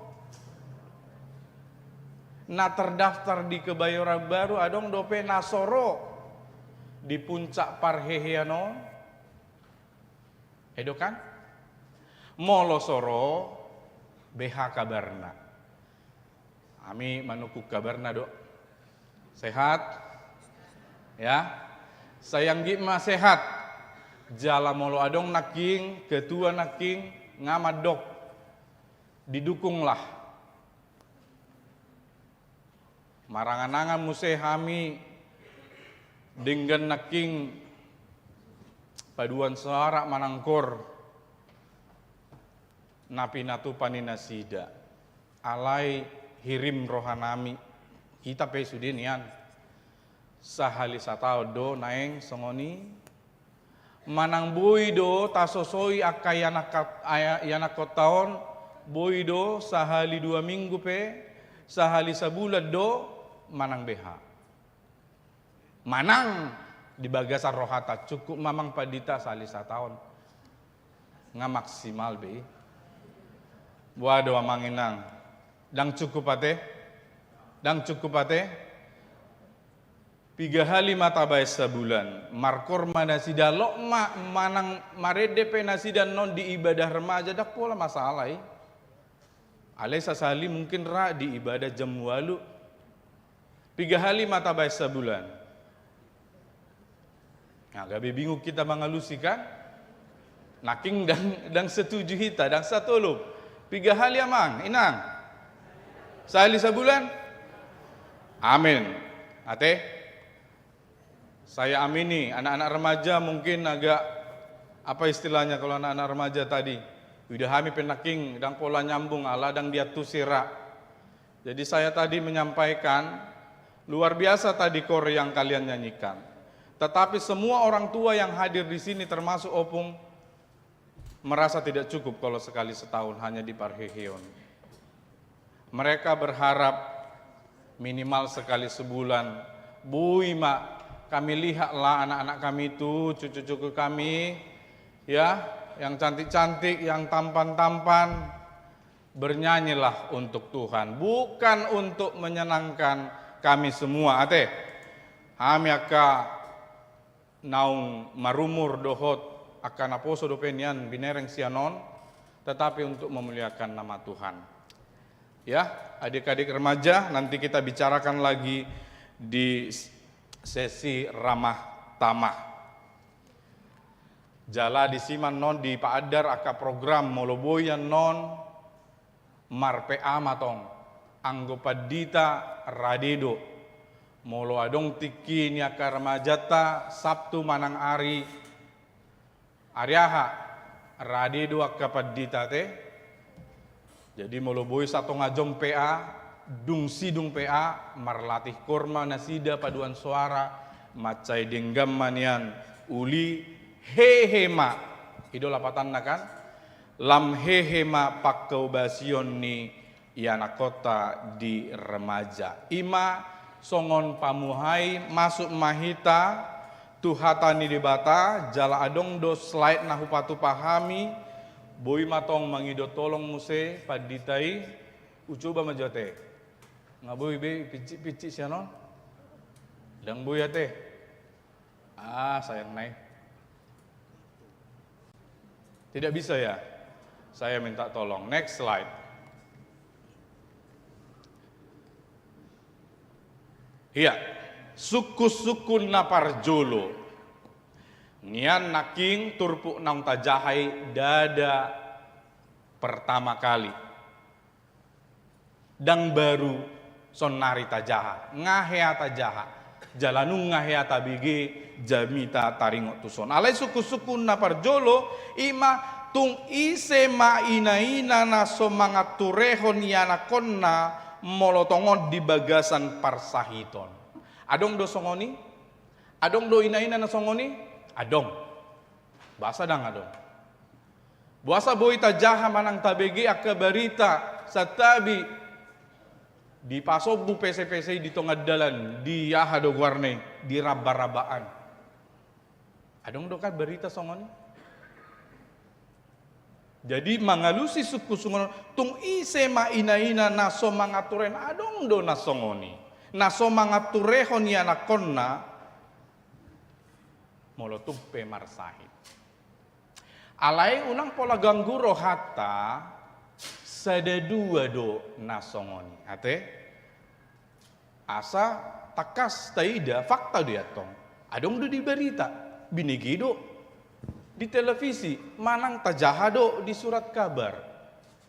Na terdaftar di Kebayoran Baru adong dope nasoro di puncak parheheano. Edo kan? Molosoro BH kabarna. Ami manukuk kabarna dok. Sehat? Ya. Sayang gima sehat. Jala molo adong naking, ketua naking, ngamad dok. Didukunglah. Maranganangan muse hami dengan naking paduan suara manangkor. Napi natu panina sida alai hirim rohanami kita pe sudinian sahali satao do naeng songoni manang bui do tasosoi akayana kotaon bui do sahali 2 minggu pe sahali sebulan do manang BH manang di bagasan rohata cukup mamang padita sahali satahun nga maksimal be. Waduh amanginang, dang cukup ate, 3 hari mata bae sebulan, markor manasida lo manang maredepe nasida non di ibadah remaja dak pola masalah alai sasali mungkin ra di ibadah jam walu, 3 hari mata bae sebulan. Nah, gabe bingung kita mengalusi kan? Naking dang setuju hita, dang satulup. 3 hari amang, inang. Sehari sebulan? Amin. Ate? Saya amini, anak-anak remaja mungkin agak, apa istilahnya kalau anak-anak remaja tadi? Udah hami penaking, dan pola nyambung, ala dan dia tusira. Jadi saya tadi menyampaikan, luar biasa tadi kor yang kalian nyanyikan. Tetapi semua orang tua yang hadir di sini termasuk opung, merasa tidak cukup kalau sekali setahun hanya di parheheon. Mereka berharap minimal sekali sebulan. Bui mak, kami lihatlah anak-anak kami itu, cucu-cucu kami, ya, yang cantik-cantik, yang tampan-tampan, bernyanyilah untuk Tuhan, bukan untuk menyenangkan kami semua. Ate, kami akan naung marumur dohot akan aposo dopenian binereng sianon, tetapi untuk memuliakan nama Tuhan. Ya, adik-adik remaja, nanti kita bicarakan lagi di sesi ramah tamah. Jala di siman non di paadar aka program moloboyan non marpea matong anggo padita radedo molo adong tiki ni aka remajata Sabtu manang ari Ariaha radi dua kapadita te. Jadi moloboi satu ngajom PA dung sidung PA marlatih korma nasida paduan suara macai denggam manian uli hehema idola patanna kan lam hehema pakkau basion ni iana kota di remaja ima songon pamuhai masuk mahita tuhatani debata jala adong do slide nahu patu pahami boy matong mangido tolong muse paditai ucoba majote ngaboy be pici sianon dang boy ate sayang naik tidak bisa ya, saya minta tolong next slide. Iya, suku-suku naparjolo nian naking turpu nang tajahai dada pertama kali dang baru sonari tajaha ngahea tajaha jalanung ngahea tabigi jamita taringo tuson alai suku-suku naparjolo ima tung ise ma ina na somangat turehon yana konna molotongon di bagasan parsahiton adong do songoni adong do ina na songoni adong bahasa dang adong buasa boy tajaha manang tabegi akka barita satabi di pasobu PC di tongad dalan di yahado warne di raba-rabaan adong do kan berita songoni jadi mangalusi suku sungon tung ise ma ina naso mangaturen adong do nasongoni naso mangaturehon yana konna molotupe marsahit alai unang pola ganggu rohata sada dua do nasongoni ate asa takas taida fakta dia tong adong do di berita binigido di televisi manang tajahado di surat kabar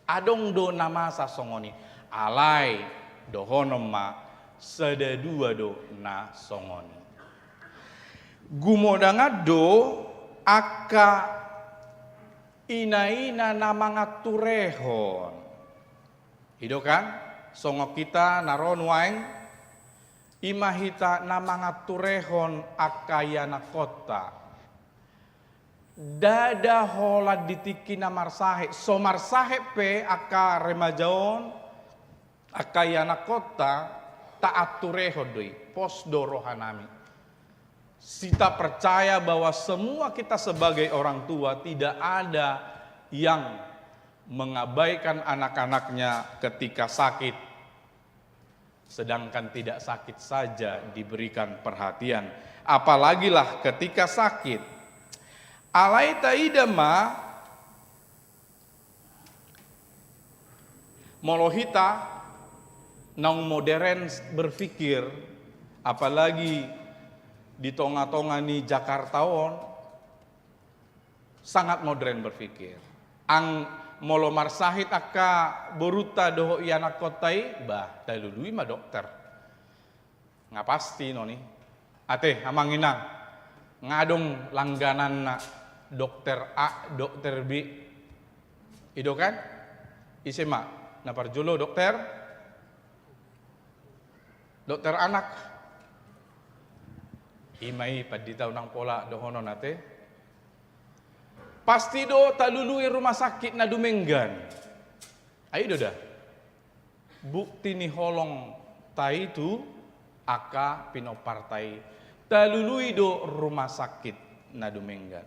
adong do nama sasongoni alai dohonom ma sada dua do nasongoni gumodangado aka ina namanga turehon ido kan songok kita naron waeng imahita namanga turehon akayana kota dada hola ditiki namarsahe somarsahe pe aka remajaon akayana kota taat turehon doi posdo rohanami Sita percaya bahwa semua kita sebagai orang tua tidak ada yang mengabaikan anak-anaknya ketika sakit. Sedangkan tidak sakit saja diberikan perhatian. Apalagilah ketika sakit. Alai taidama molohita nang modern berpikir apalagi di tonga-tonga ni Jakartaon sangat modern berpikir. Ang molo marsahit aka boruta doho iana kotai bah talului ma dokter. Ngapasti noni. Ate amanginang ngadong langganan na dokter A, dokter B. Ido kan? Isema naparjulo dokter anak. Imai paditaw ng pola dohono nate. Pasti do talului rumah sakit na dumenggan. Ay do dah. Bukti ni holong tai tu aka pinopartai talului do rumah sakit na dumenggan.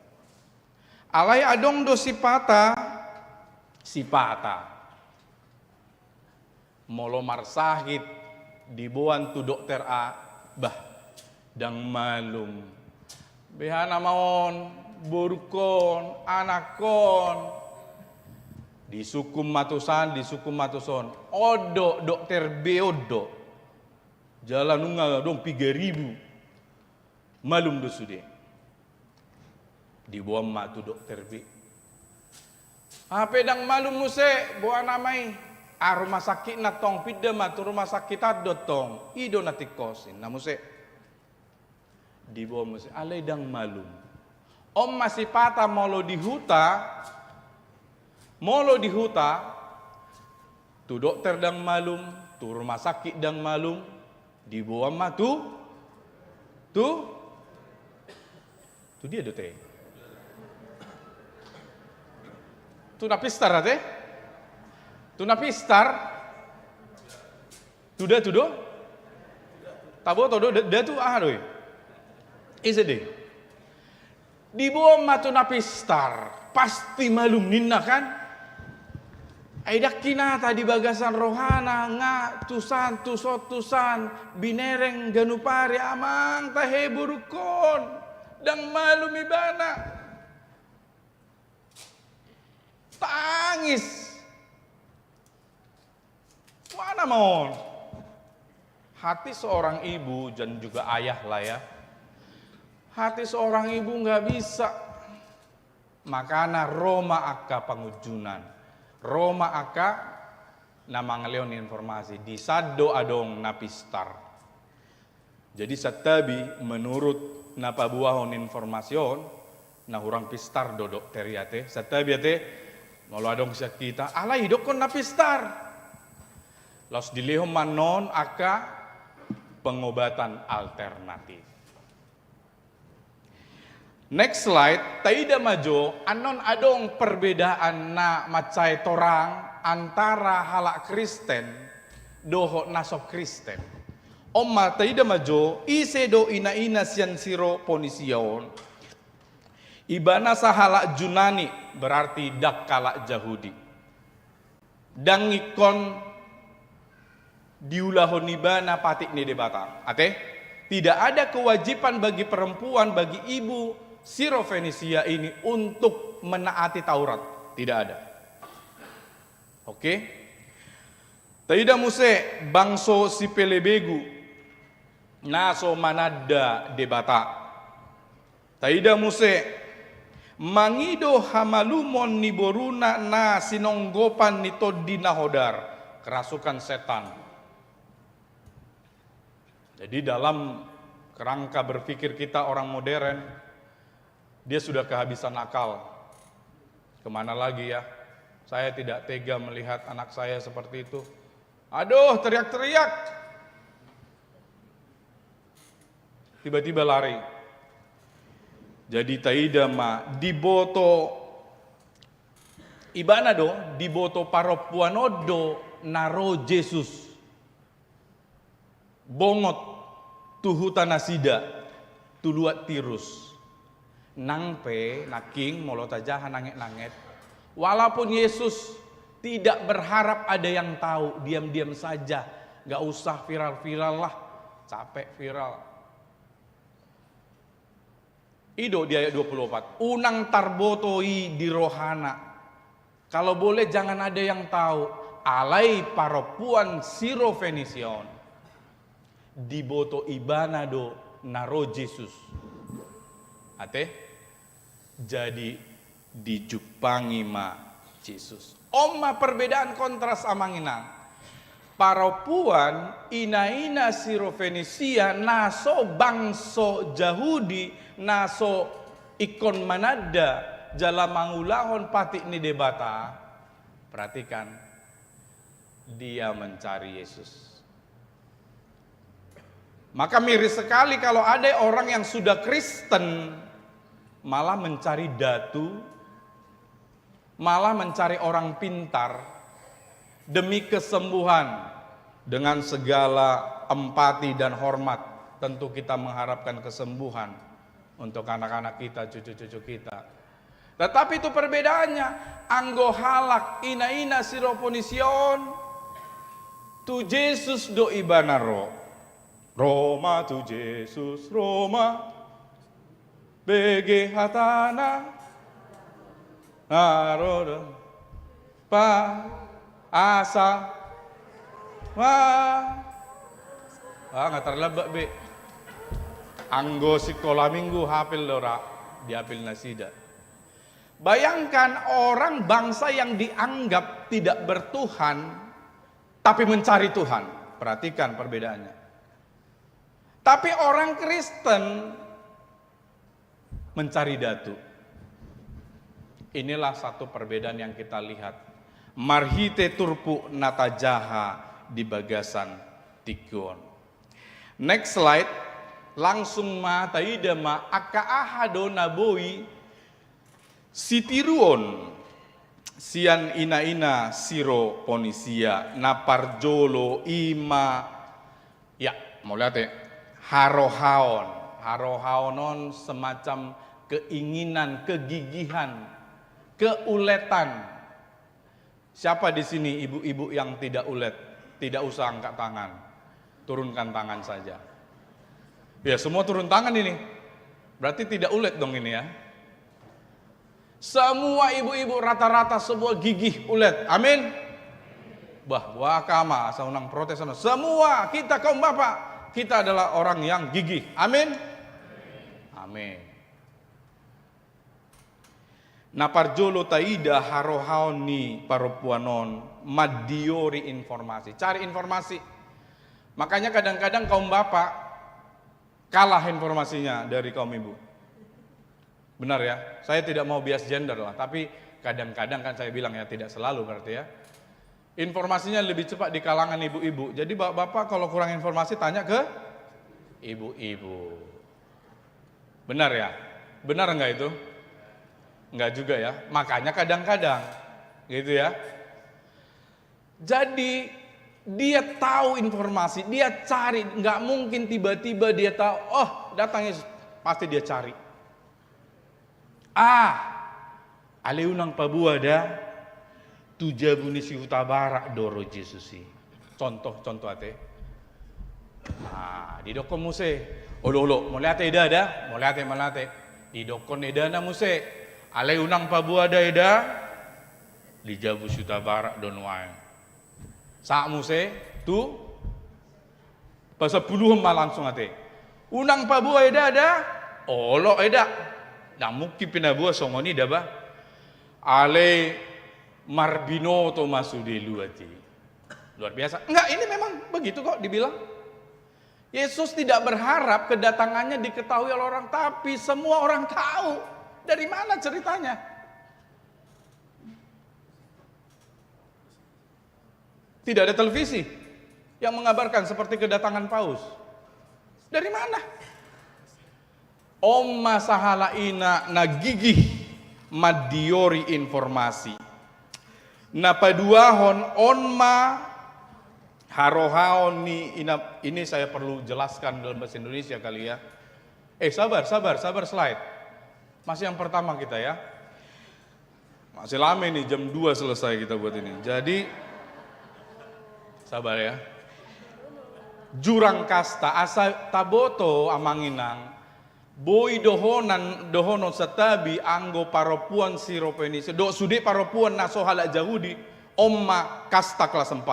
Alay adong do sipata molo marsahit dibuan tu dokter A bah dang malum behana maon burukon anakon disukum matusan odo dokter B odo jalan nunga dong 3.000 malum do sude dibuang matu dokter B pedang malum muse buah namai rumah sakit na tong pidda matu rumah sakit ado tong ido natikosin namuse di bawah musik alai dang malum om masih patah molo di huta tu dokter dang malum, tu rumah sakit dang malum, di bawah mah tu dia do teh. Tu napistar teh. Tu napistar. Tu do. Tabo todo da tu doi. Ise deh. Di bawah mah tu napistar, pasti malum ninna kan? Aidak kina tadi bagasan rohana nga tusan binereng ganupari amang tahe burukon dang malum ibana tangis mana mohon hati seorang ibu dan juga ayah lah ya, hati seorang ibu nggak bisa makana Roma akka pengujunan Roma aka nama ngeleon informasi di sado adong napistar. Jadi satabi menurut napa buahon informasion nah urang pistar dodok teriate satabi ate ngolo adong kita alai dokon napistar. Los dilehom manon aka pengobatan alternatif. Next slide, taida majo, anon adong perbedaan na macai torang antara halak Kristen doho nasok Kristen. Omma taida majo, ise do ina sian siro ponisiaon. Ibana sa halak Junani berarti dak kalak Yahudi. Dangikon diulahon ibana patik ni debata. Ate, tidak ada kewajiban bagi perempuan, bagi ibu Siro Fenisia ini untuk menaati Taurat, tidak ada. Oke. Taida muse bangso si pelebegu naso manada debata. Taida muse mangido hamalumon ni boruna na sinonggopan nito dinahodar, kerasukan setan. Jadi dalam kerangka berpikir kita orang modern, dia sudah kehabisan akal. Kemana lagi ya? Saya tidak tega melihat anak saya seperti itu. Aduh, teriak-teriak. Tiba-tiba lari. Jadi taida ma diboto ibana do, diboto paropuanodo naro Yesus. Bongot tuhutanasida tuluat tirus. Nangpe naking molotajahan nanget-nanget. Walaupun Yesus tidak berharap ada yang tahu, diam-diam saja, gak usah viral-viral lah, capek viral. Ido di ayat 24, unang tarbotoi di rohana. Kalau boleh jangan ada yang tahu, alai paropuan siro Fenision. Diboto ibana do naro Yesus. Ate? Jadi dijupangi ma Yesus. Oma perbedaan kontras amanginang. Paropuan ina siro Fenisia naso bangso Yahudi naso ikon manada jala mangulahon patik ni debata. Perhatikan, dia mencari Yesus. Maka miris sekali kalau ada orang yang sudah Kristen malah mencari datu, malah mencari orang pintar demi kesembuhan. Dengan segala empati dan hormat, tentu kita mengharapkan kesembuhan untuk anak-anak kita, cucu-cucu kita. Tetapi itu perbedaannya. Anggo halak ina siroponision tu Yesus do ibanaro. Roma tu Yesus Roma bege hatana naroda pa asa nggak terlebak be anggo sekolah minggu hafil lora dihafil nasida. Bayangkan orang bangsa yang dianggap tidak bertuhan tapi mencari Tuhan. Perhatikan perbedaannya. Tapi orang Kristen mencari datu. Inilah satu perbedaan yang kita lihat. marhite turpu natajaha di bagasan tikon. Next slide, langsung ma taida ma akaahado naboi sitiruon sian ina siro ponisia naparjolo ima ya mau lihat ya harohaonon semacam keinginan, kegigihan, keuletan. Siapa di sini ibu-ibu yang tidak ulet? Tidak usah angkat tangan, turunkan tangan saja. Ya semua turun tangan ini, berarti tidak ulet dong ini ya. Semua ibu-ibu rata-rata semua gigih ulet, amin. Bahwa kama saunang protes semua kita kaum bapak, kita adalah orang yang gigih, amin. Amin. Naparjolo taida harohaoni parupuanon madiori informasi, cari informasi. Makanya kadang-kadang kaum bapak kalah informasinya dari kaum ibu. Benar ya, saya tidak mau bias gender lah, tapi kadang-kadang kan saya bilang ya tidak selalu berarti ya. Informasinya lebih cepat di kalangan ibu-ibu. Jadi bapak-bapak kalau kurang informasi tanya ke ibu-ibu. Benar ya? Benar enggak itu? Enggak juga ya. Makanya kadang-kadang gitu ya. Jadi dia tahu informasi, dia cari, enggak mungkin tiba-tiba dia tahu, oh datang Yesus, pasti dia cari. Aleunang pabuada tujabuni si hutabara doro Jesusi. Contoh ate. Di dokon muse. Olo molate eda molate. Di dokon eda na muse. Aleunang pabuada eda di jabu si hutabara donwae. Sa muse tu pasal puluhan langsung ate. Unang pabua eda ada. Olo eda. Nah mungkin pinabuah songoni daba ale marbinoto masudi luati. Luar biasa. Enggak, ini memang begitu kok dibilang. Yesus tidak berharap kedatangannya diketahui oleh orang, tapi semua orang tahu. Dari mana ceritanya? Tidak ada televisi yang mengabarkan seperti kedatangan Paus. Dari mana? Omma sahalaina nagigih madiori informasi. Napaduahon onma harohaon ini saya perlu jelaskan dalam bahasa Indonesia kali ya. Sabar slide. Masih yang pertama kita ya. Masih lama nih, jam 2 selesai kita buat ini. Jadi sabar ya. Jurang kasta asa taboto amanginang boy dohonon setabi anggo paropuan siropenisi do sude paropuan naso halak Yahudi omma kasta kelas 4.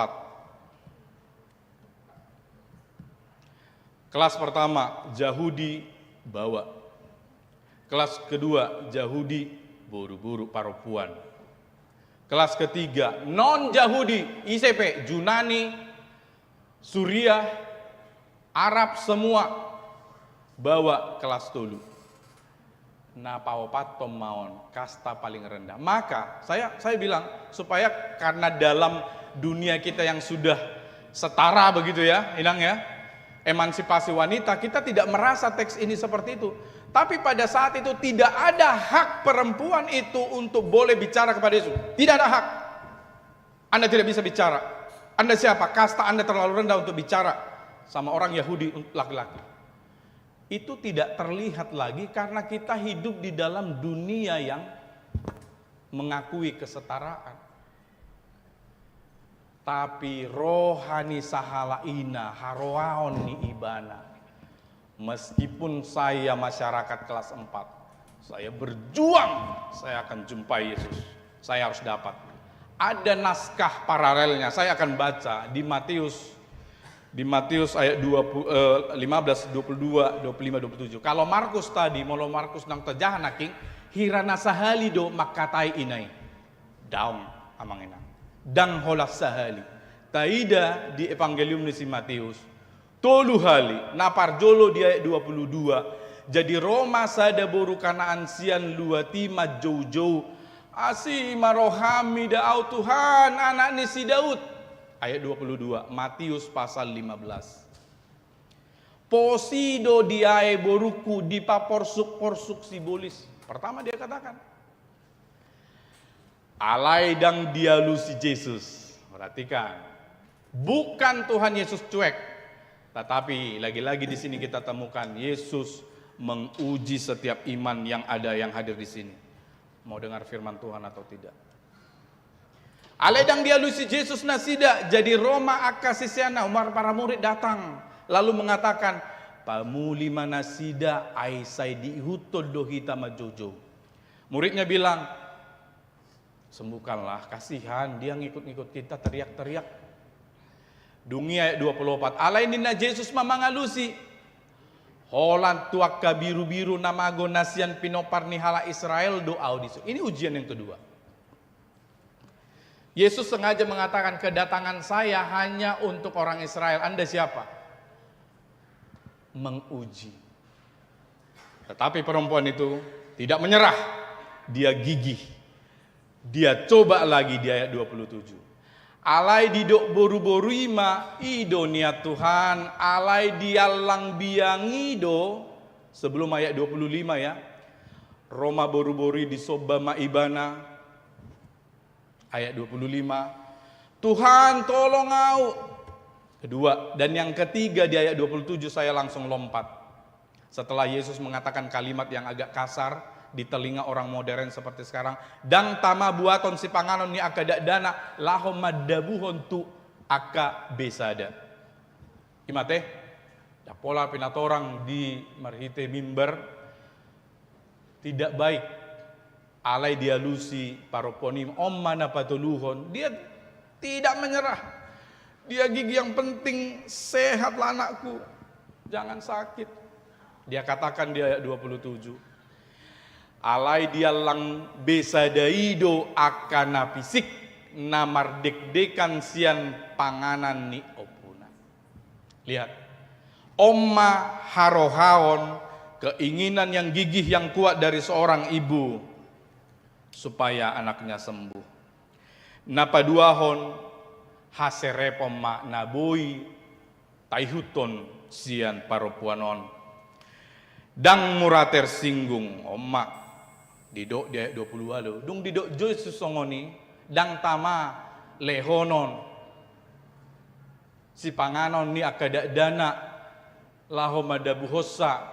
Kelas pertama Yahudi bawa. Kelas kedua Yahudi buru-buru paropuan. Kelas ketiga non Yahudi ICP Yunani, Suriah, Arab semua bawa kelas tulu. Nah pawopatom maon kasta paling rendah. Maka saya bilang supaya karena dalam dunia kita yang sudah setara begitu ya, Inang ya, emansipasi wanita, kita tidak merasa teks ini seperti itu. Tapi pada saat itu tidak ada hak perempuan itu untuk boleh bicara kepada Yesus. Tidak ada hak. Anda tidak bisa bicara. Anda siapa? Kasta Anda terlalu rendah untuk bicara sama orang Yahudi laki-laki. Itu tidak terlihat lagi karena kita hidup di dalam dunia yang mengakui kesetaraan. Tapi rohani sahalaina haroaon ni ibana. Meskipun saya masyarakat kelas 4, saya berjuang, saya akan jumpai Yesus. Saya harus dapat. Ada naskah paralelnya, saya akan baca di Matius ayat 15, 22, 25, 27. Kalau Markus tadi, mau Markus nang tejahan naking, hirana sahalido makatai inai. Daung amang inang. Dang holas sahali. Taida di Evangelium ni si Matius. Tolu hali, naparjolo di ayat 22. Jadi Roma sada boru kanaan sian luati majau-jau Asima rohami da'au Tuhan anak ni si Daud. Ayat 22, Matius pasal 15. Posido diae boruku dipaporsuk-porsuk sibolis. Pertama dia katakan. Alai dang dialu si Yesus. Perhatikan. Bukan Tuhan Yesus cuek. Tetapi lagi-lagi di sini kita temukan Yesus menguji setiap iman yang ada yang hadir di sini. Mau dengar firman Tuhan atau tidak? Aledang dia lusi Yesus nasida jadi Roma akasisiana. Umar para murid datang lalu mengatakan pamuli manasida aisai dihutod dohita majojo. Muridnya bilang sembuhkanlah, kasihan dia ngikut-ngikut kita teriak-teriak. Dungi ayat 24 alainina Yesus mamangalusi Holan tuaka biru-biru namago nasian pinopar nihala Israel do audisu. Ini ujian yang kedua. Yesus sengaja mengatakan kedatangan saya hanya untuk orang Israel. Anda siapa? Menguji. Tetapi perempuan itu tidak menyerah. Dia gigih. Dia coba lagi di ayat 27. Alai didok boru-boru ima ido niat Tuhan, alai dialang biangido. Sebelum ayat 25 ya. Roma boru-boru di sobama ibana. Ayat 25. Tuhan tolong au. Kedua, dan yang ketiga di ayat 27 saya langsung lompat. Setelah Yesus mengatakan kalimat yang agak kasar di telinga orang modern seperti sekarang, dang tama buaton si panganon ni akadak dana lahom madabuhon tu aka besada. Imate, ya pola pinatorang di marhite mimbar tidak baik. Alai dia lusi paroponim om mana patuluhon, dia tidak menyerah. Dia gigi yang penting sehatlah anakku, jangan sakit. Dia katakan di ayat 27. Alai dia lang besadaido akana fisik namar dek-dekan sian panganan ni opuna. Lihat. Omma harohaon, keinginan yang gigih yang kuat dari seorang ibu supaya anaknya sembuh. Napaduahon haserepom makna boi taihuton sian paropuanon. Dang murah tersinggung omma. Didok dia 20 lalu. Dung didok Yesus songoni dang tama lehonon. Si panganon ni akadak dana laho madabu hosa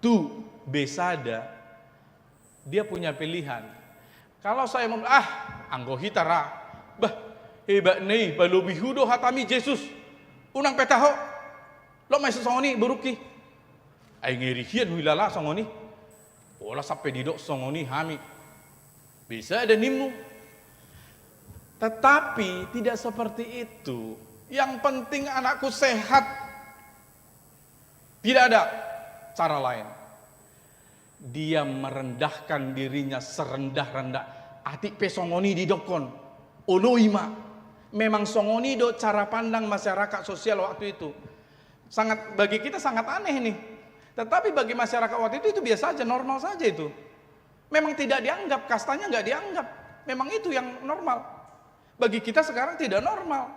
tu besada. Dia punya pilihan. Kalau saya mau anggo hitara. Bah hebat nih balobihudo hatami Yesus. Unang petaho. Lo mai songoni buruki. Ai ngerihian wilala songoni. Olah sampai didok songoni hami. Bisa ada nimu. Tetapi tidak seperti itu. Yang penting anakku sehat. Tidak ada cara lain. Dia merendahkan dirinya serendah-rendah. Atik pe songoni didokon. Oloima. Memang songoni do cara pandang masyarakat sosial waktu itu. Bagi kita sangat aneh nih. Tetapi bagi masyarakat waktu itu biasa saja, normal saja itu. Memang tidak dianggap, kastanya nggak dianggap. Memang itu yang normal. Bagi kita sekarang tidak normal.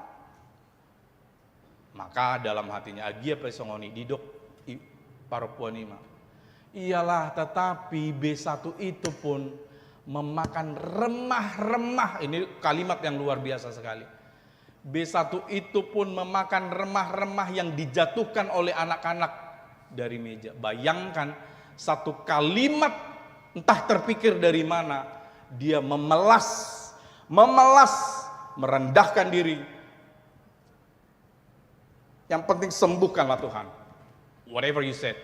Maka dalam hatinya agia pesongoni didok paropuanima. Iyalah, tetapi B1 itu pun memakan remah-remah. Ini kalimat yang luar biasa sekali. B1 itu pun memakan remah-remah yang dijatuhkan oleh anak-anak dari meja. Bayangkan satu kalimat entah terpikir dari mana, dia memelas, merendahkan diri. Yang penting sembuhkanlah Tuhan. Whatever you said.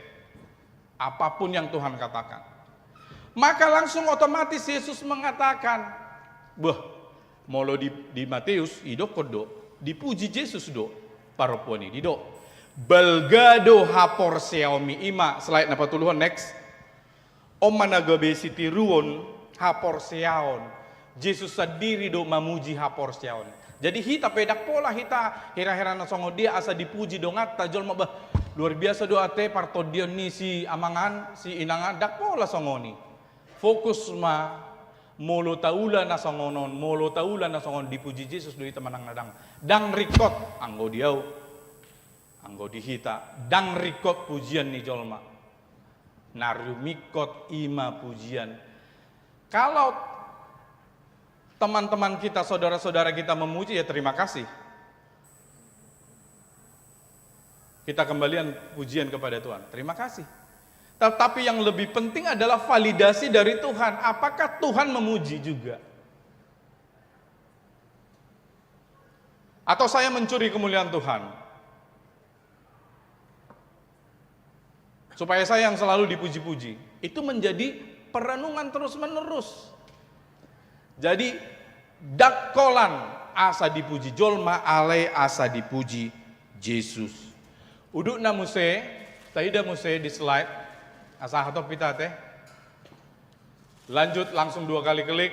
Apapun yang Tuhan katakan. Maka langsung otomatis Yesus mengatakan, molo di Matius, idok kodo, dipuji Yesus do, paropuani, didok. Balgado hapor seomi ima. Slide napa tuluhon next. Om managabe sitiruon hapor seaon. Yesus sendiri do mamuji hapor seaon. Jadi hita pedak pola hita hera-hera nasongo dia asa dipuji dongat tajol mabah luar biasa do ate partodion ni si amangan si inangan dak pola songoni. Fokus ma Molo taula na songonon, molo taula na songon dipuji Yesus doi temanang nadang. Dang rikot anggo diau, anggo dihita. Dang rikot pujian ni jolma. Narumikot ima pujian. Kalau teman-teman kita, saudara-saudara kita memuji, ya terima kasih. Kita kembalian pujian kepada Tuhan. Terima kasih. Tetapi yang lebih penting adalah validasi dari Tuhan. Apakah Tuhan memuji juga? Atau saya mencuri kemuliaan Tuhan? Supaya saya yang selalu dipuji-puji. Itu menjadi perenungan terus-menerus. Jadi dakolan asa dipuji jolma, alai asa dipuji Yesus. Uduk na muse, taida muse di slide. Asa hatop pita teh. Lanjut langsung 2 kali klik.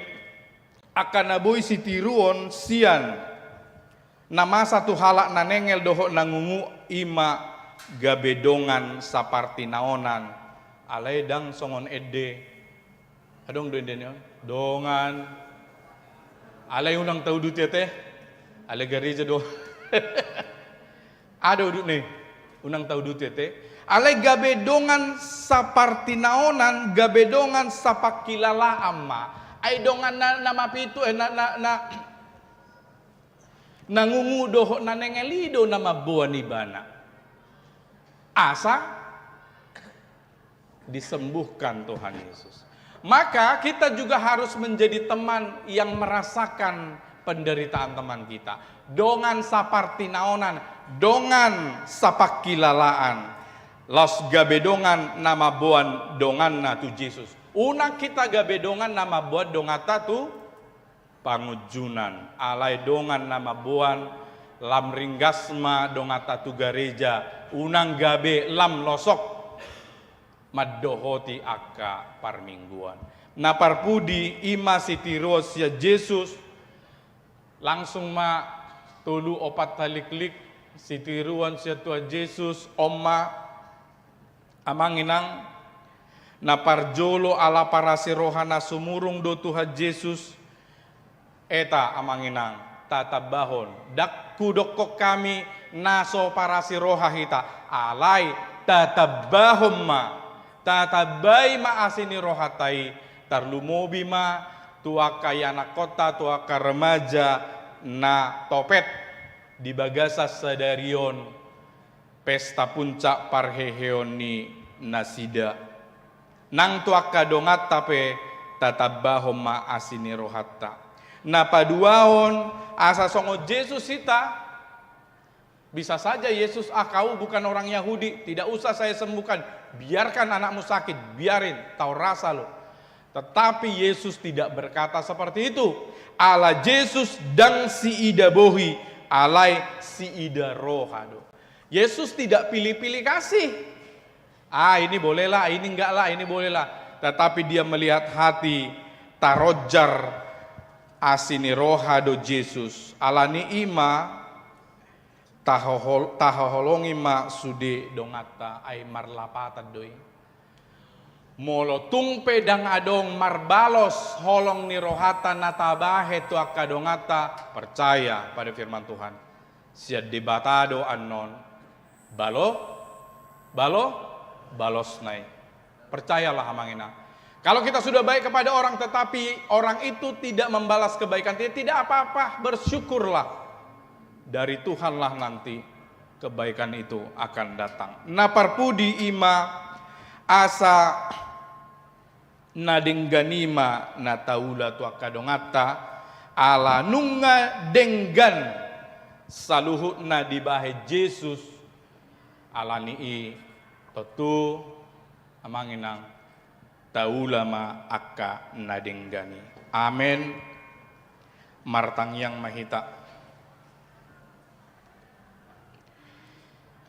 Akan naboi si tiruon sian. Nama satu halak nanengel doho nangungu ima gabedongan saparti naonan. Alai dang songon ede. Adong doen dongan. Alai unang tau dut ya teh. Alai gereja do. Ada uduk nih. Unang tau dut ya teh. Ale gabedongan saparti naonan, gabedongan sapakilala amma. Ay dongan na mapitu nangungu doho nanengelido nama buan ibana. Asa disembuhkan Tuhan Yesus. Maka kita juga harus menjadi teman yang merasakan penderitaan teman kita. Dongan saparti naonan, dongan sapakilalaan. Los gabedongan nama buan dongan na tu Yesus. Una kita gabedongan nama buat dongata tu pangujunan. Alai dongan nama buan lam ringgasma dongata tu gereja. Unang gabe lam losok madohoti aka parmingguan. Na parpudi ima sitiros ya Yesus langsung ma tulu opat taliklik sitiruan sia tua Yesus oma amanginang na parjolo ala parasi rohana sumurung do Tuhan Yesus eta amanginang tatabahon dak kudokko kami naso parasi roha hita alai tatabahom ma tatabai ma asini rohatai tarlumobi ma tuaka yana kota tuaka remaja na topet di bagasa sadarion pesta puncak parheheon ni nasida nang tuaka dongat tape tatabahom ma asini rohatta na paduaon asa songo Yesus ita bisa saja Yesus kau bukan orang Yahudi, tidak usah saya sembuhkan, biarkan anakmu sakit, biarin, tahu rasa lo. Tetapi Yesus tidak berkata seperti itu. Ala Yesus dan si ida bohi alai si ida rohado. Yesus tidak pilih-pilih kasih. Ini bolehlah, ini enggak lah, ini bolehlah. Tetapi dia melihat hati tarojar asini rohado Yesus. Alani ima tahoholongi ma sude dongata ay marlapata doi. Molo tungpe dang adong marbalos holong ni rohata natabahe tu akadongata percaya pada firman Tuhan. Sia debatado anon balos nai. Percayalah amangina. Kalau kita sudah baik kepada orang tetapi orang itu tidak membalas kebaikan, tidak apa-apa, bersyukurlah. Dari Tuhanlah nanti kebaikan itu akan datang. Naparpudi ima asa nadengganima nataula tu akadongata ala nunga denggan saluhut na dibahe Yesus alani totu amanginang taulama akka nadenggani. Amen. Martang yang mahita.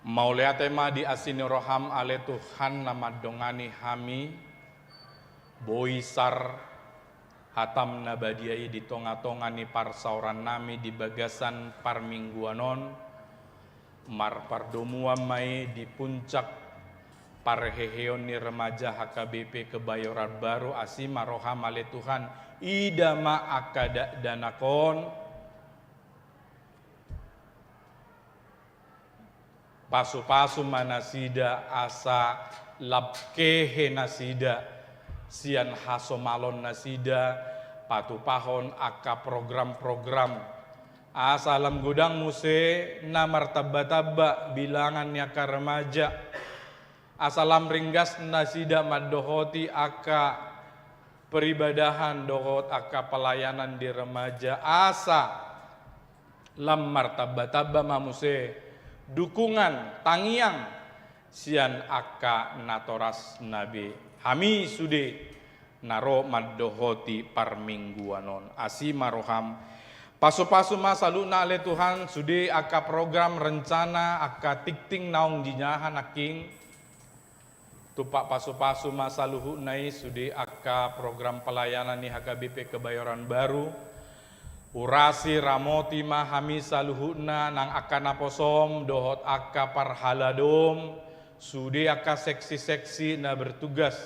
Maulia tema di asini roham ale Tuhan nama dongani hami boisar hatam nabadiai di tonga-tongani parsauran nami di bagasan parmingguanon mar pardomuan mai di puncak Parheheon ni remaja HKBP Kebayoran Baru asima roham ale Tuhan idama akada danakon pasu-pasu manasida asa labkehe nasida sian hasomalon nasida patu pahon aka program-program asalam gudang muse na martaba-taba bilangannya ka remaja asalam ringgas nasida madohoti aka peribadahan dohot aka pelayanan di remaja asa lam martaba-taba mamuse dukungan tangiang sian aka natoras nabi hami sude naro madohoti parmingguanon asima roham pasu-pasu masaluna ale Tuhan sude aka program rencana aka tikting naung jinyahan aking tupak pasu-pasu masaluhu nai sude aka program pelayanan ni HKBP Kebayoran Baru urasi ramoti mahami saluhuna nang aka naposom dohot aka parhaladom sude aka seksi-seksi na bertugas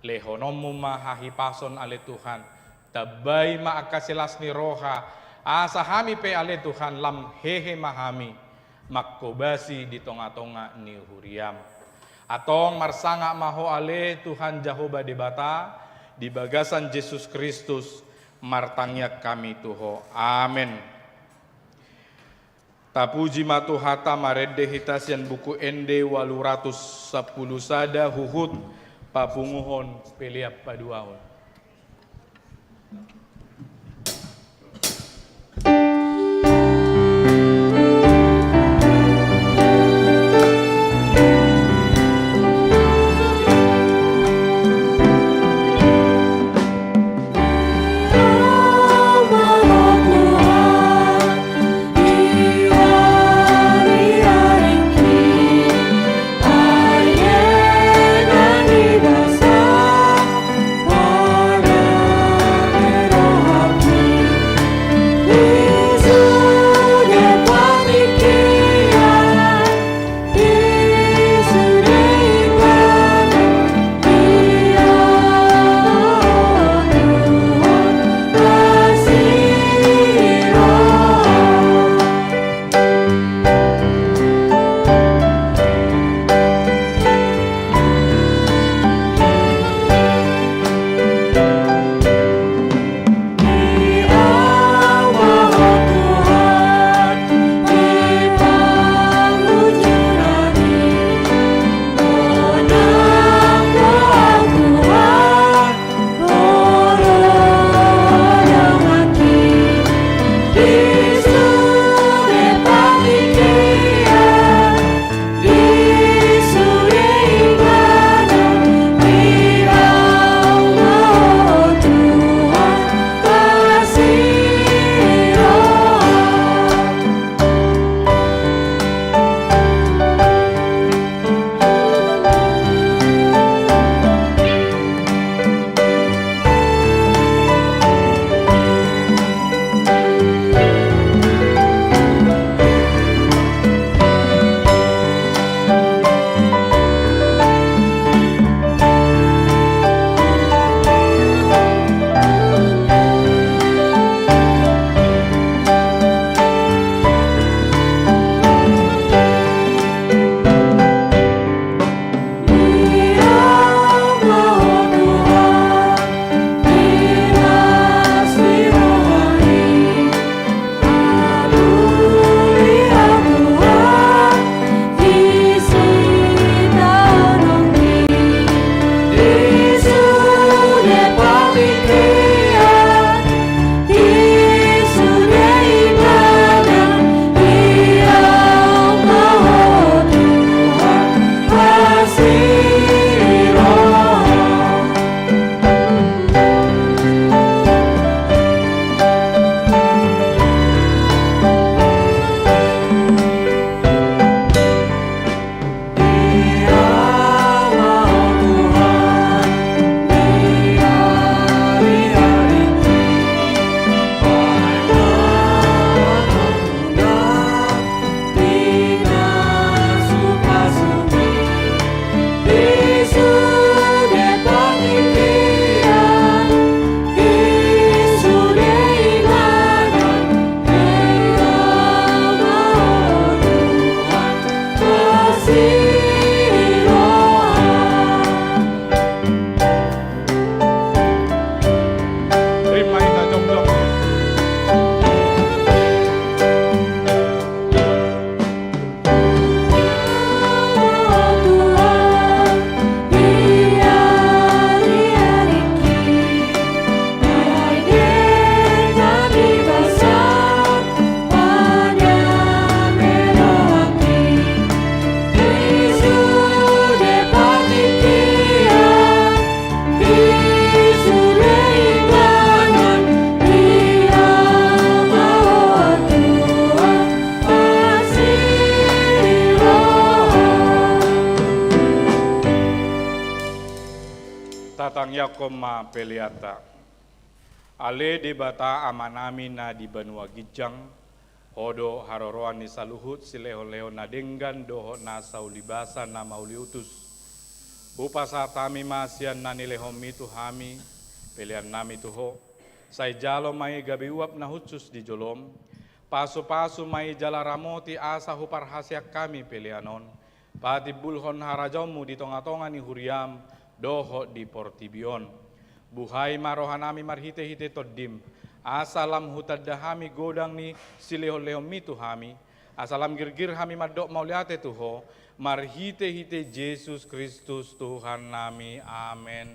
lehonomu mahahi pason ale Tuhan tabai ma akasilas ni roha asa hami pe ale Tuhan lam hehe mahami makkobasi di tonga-tonga ni huriam atong marsanga maho ale Tuhan Jehovah debata di bagasan Yesus Kristus martangyak kami tuho amen. Tapuji matu hata maredde hitasian buku ende 810 sada huhut papunguhon peliap paduahon. Oh yakoma peliata. Ale de bata amanami na di banua gijang, hodo haroroan ni saluhut sileho-leho na denggan doho na saulibasa na mauliutus. Upasa tami masian na nilehom itu hami, pilihan nami tuho. Say jalo may gabi uap na hutsus di jolom, paso-paso may jala ramoti asa hupar hasyak kami pilihanon. Pati bulhon harajaumu di tonga-tonga ni huriam, doho di portibion. Buhay marohanami marhite-hite todim, asalam hutad dahami godang ni sileho-leho mitu hami, asalam girgir hami madok mauliate tuho, marhite-hite Yesus Kristus Tuhan nami, amen.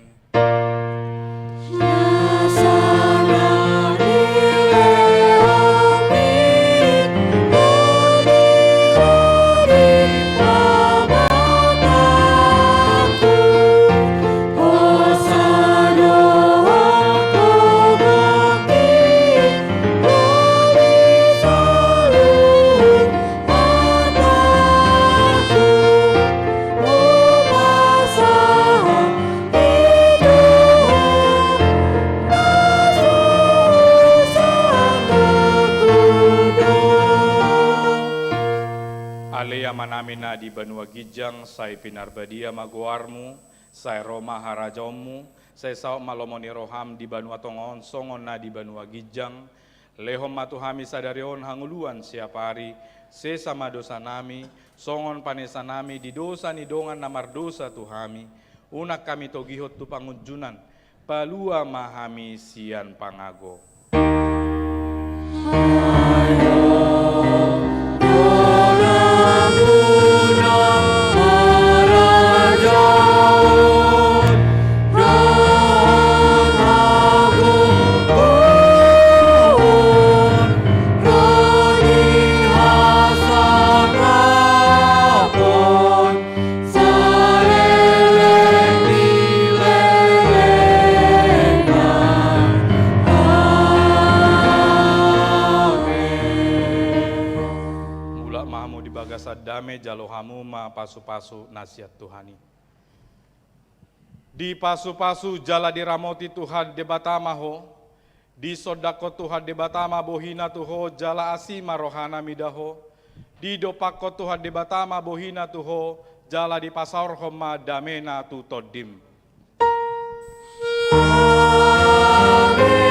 Namin na di banua gijang, say pinarbadia maguarmu, say Roma harajaumu, say sao malomoni roham di banua tongon, songon na di banua gijang, lehom matuhami sadarion hanguluan siap hari, se sama dosa nami, songon panesa nami di dosa ni dongan namar dosa tuhami, unak kami togihot tu pangunjunan, palua mahami sian pangago. Dame jalohamu ma pasu-pasu nasihat Tuhani. Di pasu-pasu jala diramoti Tuhan debatama ho, di sodako Tuhan debatama bohina tuho jala asima rohana midaho, di dopako Tuhan debatama bohina tuho jala di pasar homa damena tu todim. Amen.